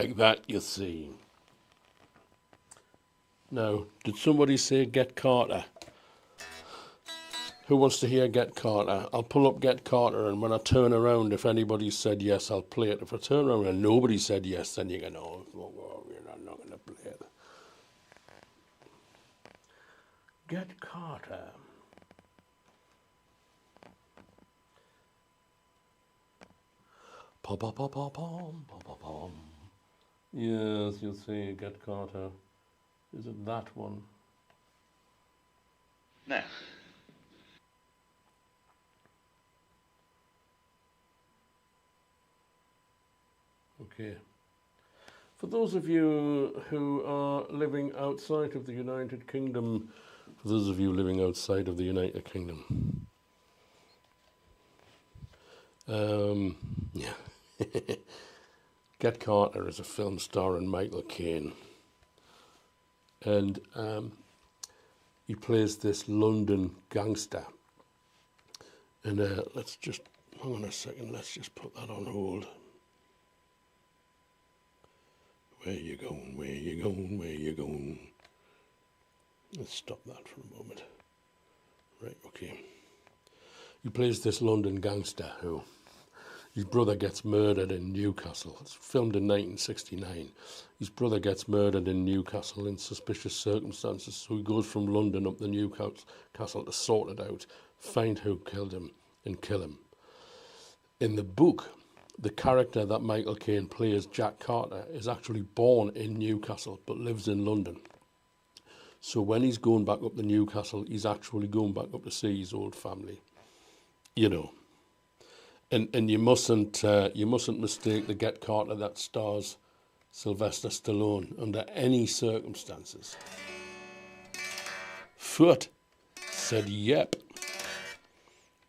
like that, you see. Now, did somebody say Get Carter? Who wants to hear Get Carter? I'll pull up Get Carter, and when I turn around, if anybody said yes, I'll play it. If I turn around and nobody said yes, then you can know, I'm not going to play it. Get Carter. Pom, pom, pom, pom, pom, pom, pom. Yes, you'll see, Get Carter. Is it that one? Now, okay. For those of you who are living outside of the United Kingdom, yeah. Get Carter is a film starring Michael Caine, and he plays this London gangster. And let's just, hang on a second, let's just put that on hold. Where you going, where you going, where you going? Let's stop that for a moment. Right, okay. He plays this London gangster who, his brother gets murdered in Newcastle. It's filmed in 1969. His brother gets murdered in Newcastle in suspicious circumstances, so he goes from London up to Newcastle to sort it out, find who killed him, and kill him. In the book, the character that Michael Caine plays, Jack Carter, is actually born in Newcastle but lives in London. So when he's going back up to Newcastle, he's actually going back up to see his old family, you know. And you mustn't mistake the Get Carter that stars Sylvester Stallone under any circumstances. Foot said yep.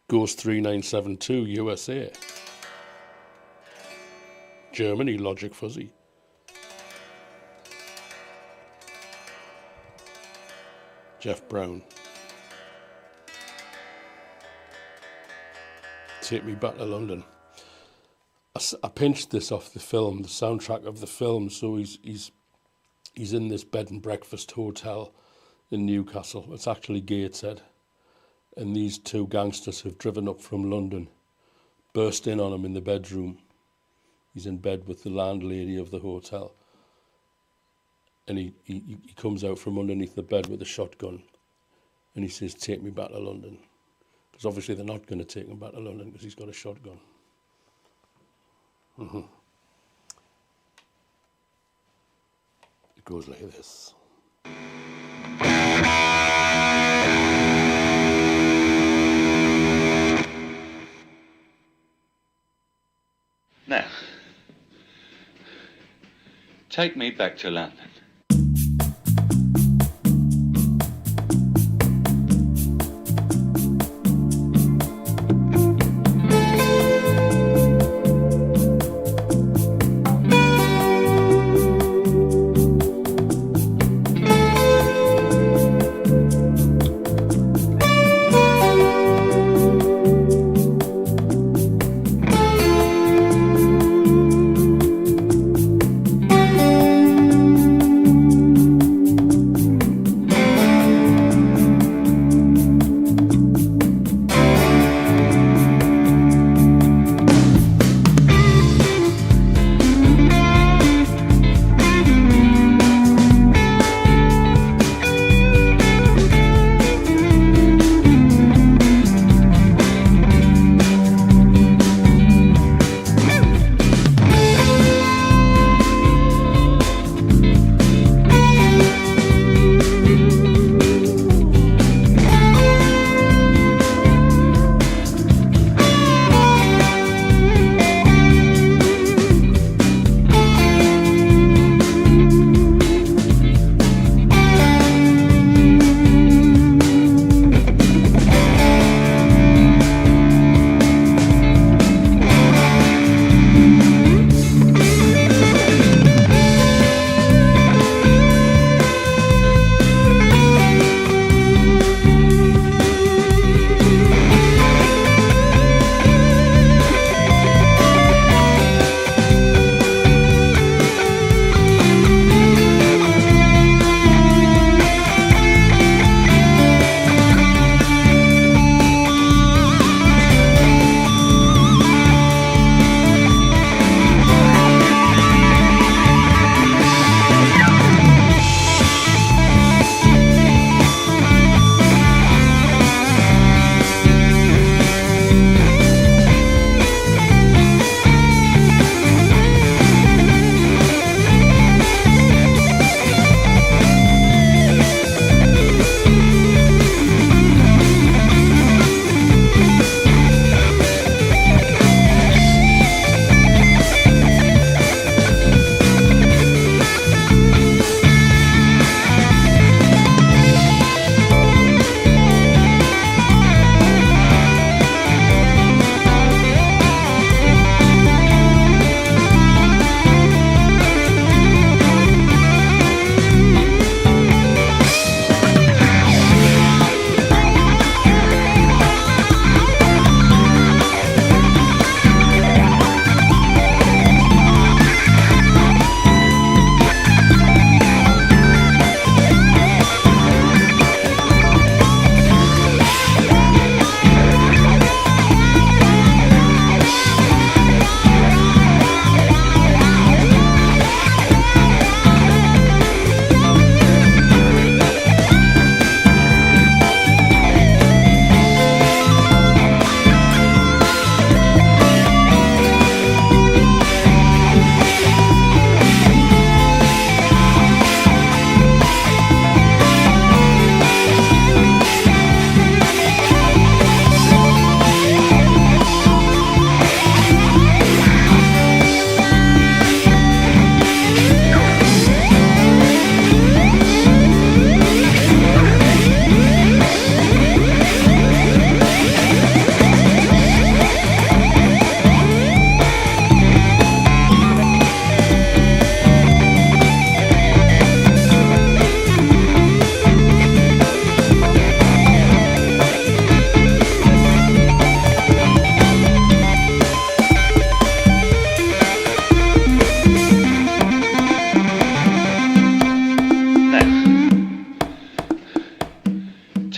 Ghost 3972 USA. Germany, Logic Fuzzy. Jeff Brown. Take Me Back to London. I pinched this off the film, the soundtrack of the film. So he's in this bed and breakfast hotel in Newcastle. It's actually Gateshead, and these two gangsters have driven up from London, burst in on him in the bedroom. He's in bed with the landlady of the hotel, and he comes out from underneath the bed with a shotgun, and he says, "Take me back to London." Because obviously they're not going to take him back to London because he's got a shotgun. It goes like this. now, take me back to London.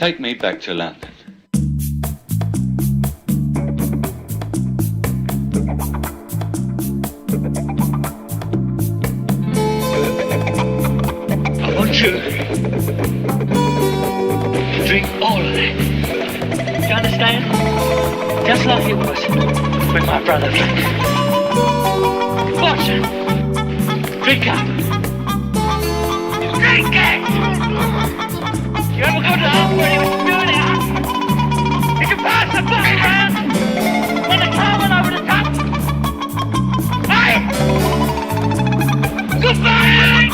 Take me back to London. I want you to drink all of that. You understand? Just like it was with my brother Frank. Watson, drink up. Drink it! You ever go to the house where he was spewing it out? You can pass the bucket around when the car went over the top. Hey! Goodbye!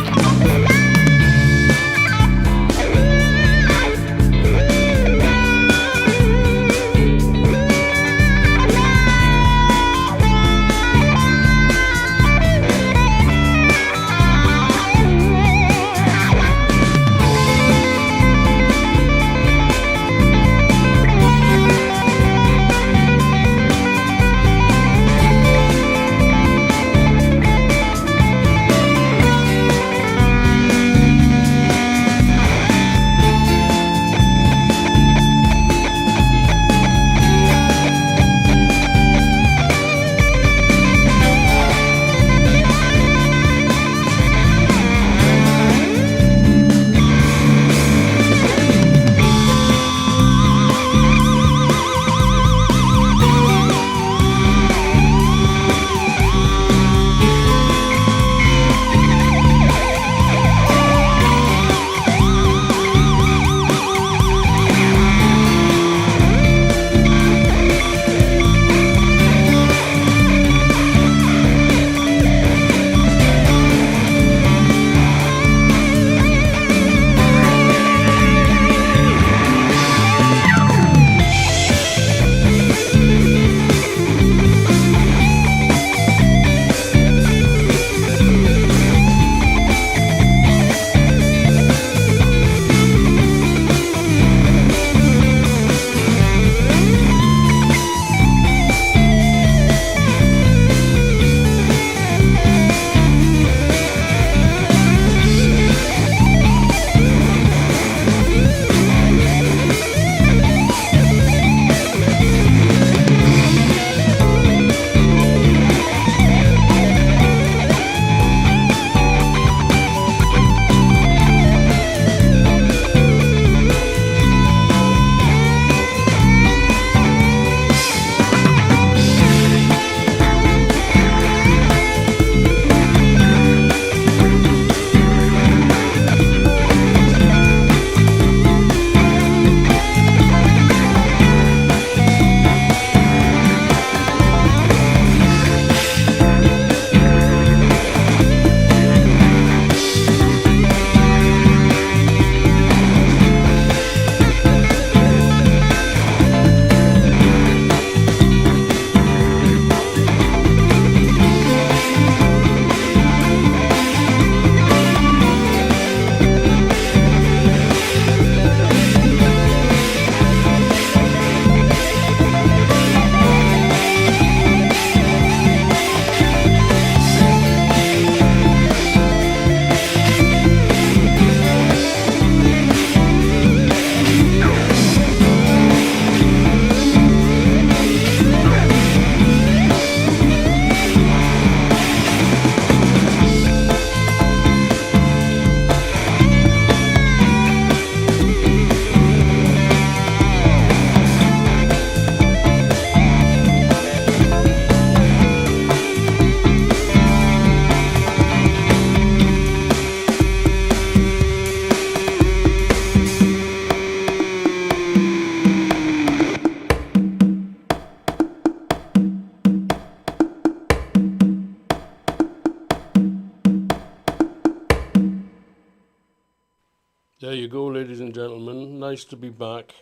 There you go, ladies and gentlemen. Nice to be back.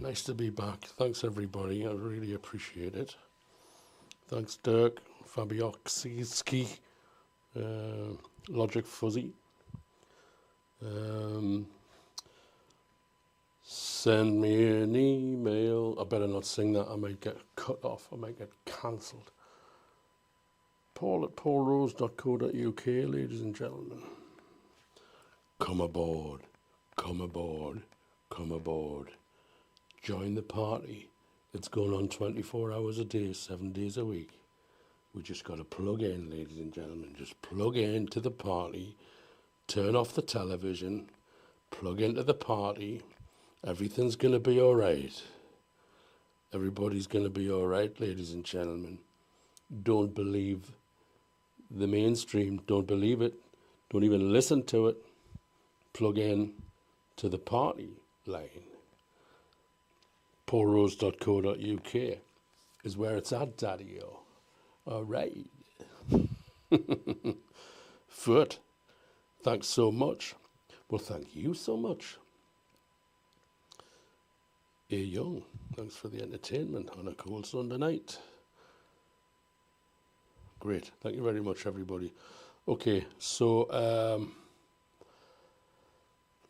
Nice to be back. Thanks, everybody. I really appreciate it. Thanks, Dirk, Fabiokski, Logic Fuzzy. Send me an email. I better not sing that. I might get cut off. I might get cancelled. Paul at paulrose.co.uk, ladies and gentlemen. Come aboard. come aboard, come aboard. Join the party. It's going on 24 hours a day, 7 days a week. We just got to plug in, ladies and gentlemen. Just plug in to the party. Turn off the television. Plug into the party. Everything's going to be all right. Everybody's going to be all right, ladies and gentlemen. Don't believe the mainstream. Don't believe it. Don't even listen to it. Plug in to the party line. paulrose.co.uk is where it's at, Daddy-o. All right. Foot, thanks so much. Well, thank you so much. A Young, thanks for the entertainment on a cold Sunday night. Great. Thank you very much, everybody. Okay, so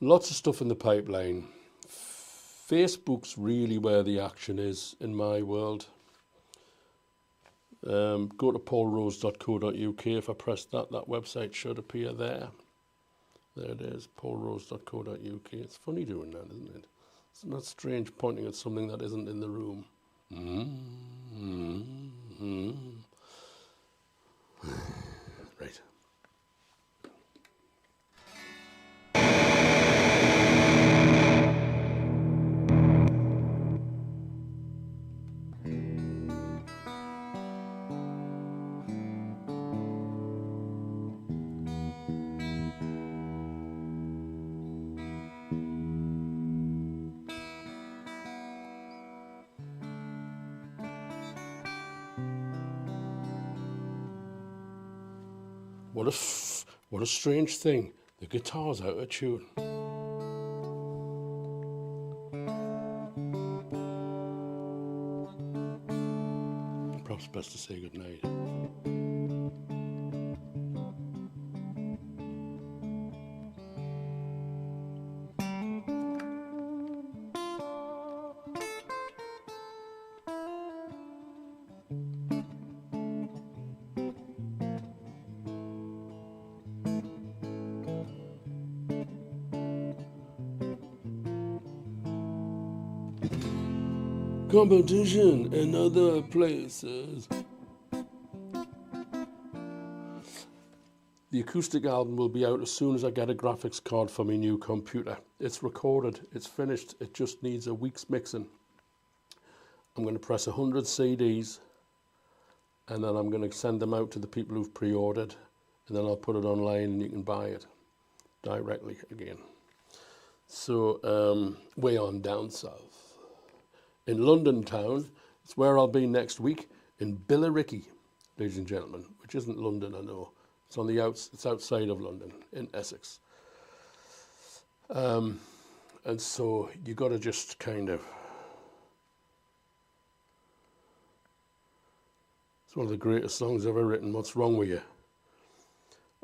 lots of stuff in the pipeline. Facebook's really where the action is in my world. Go to paulrose.co.uk. If I press that website should appear there. There it is, paulrose.co.uk. It's funny doing that, isn't it? It's not strange pointing at something that isn't in the room. Right. What a strange thing. The guitar's out of tune. Perhaps best to say goodnight. Competition in other places. The acoustic album will be out as soon as I get a graphics card for my new computer. It's recorded, it's finished, it just needs a week's mixing. I'm going to press 100 CDs and then I'm going to send them out to the people who've pre-ordered, and then I'll put it online and you can buy it directly again. So, way on down south. In London town, it's where I'll be next week, in Billericay, ladies and gentlemen, which isn't London, I know. It's on the it's outside of London, in Essex. And so you got to just kind of. It's one of the greatest songs ever written. What's wrong with you?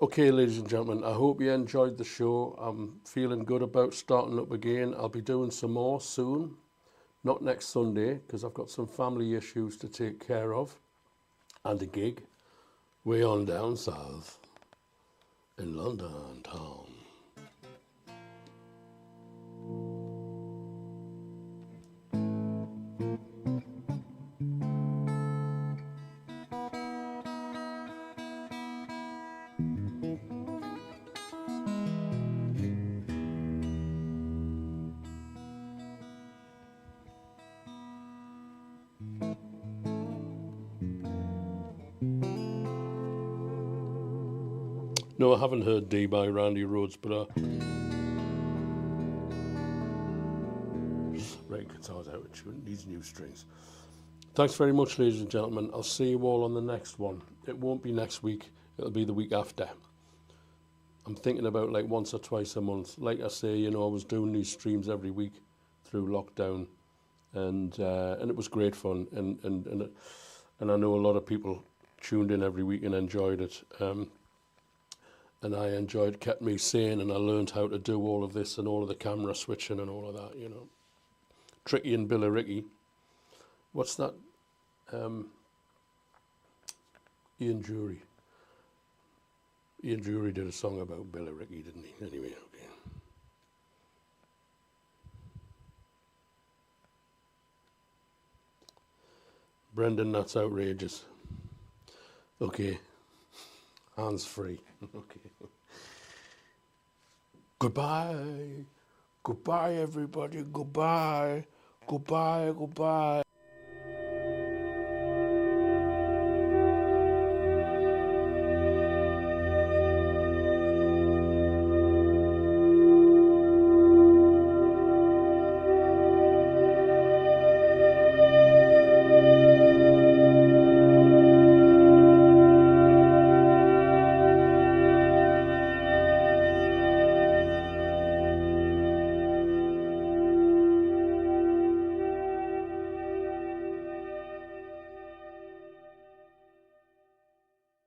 Okay, ladies and gentlemen, I hope you enjoyed the show. I'm feeling good about starting up again. I'll be doing some more soon. Not next Sunday, because I've got some family issues to take care of, and a gig way on down south in London town. No, I haven't heard D by Randy Rhoads, but right, guitar's out of tune, needs new strings. Thanks very much, ladies and gentlemen. I'll see you all on the next one. It won't be next week, it'll be the week after. I'm thinking about like once or twice a month. Like I say, you know, I was doing these streams every week through lockdown, and it was great fun, and I know a lot of people tuned in every week and enjoyed it. And I enjoyed, kept me sane, and I learned how to do all of this and all of the camera switching and all of that, you know. Tricky and Billericay. What's that? Ian Jury. Ian Jury did a song about Billericay, didn't he? Anyway, okay. Brendan, that's outrageous. Okay. Hands free. Okay. Goodbye. Goodbye, everybody. Goodbye. Goodbye. Goodbye.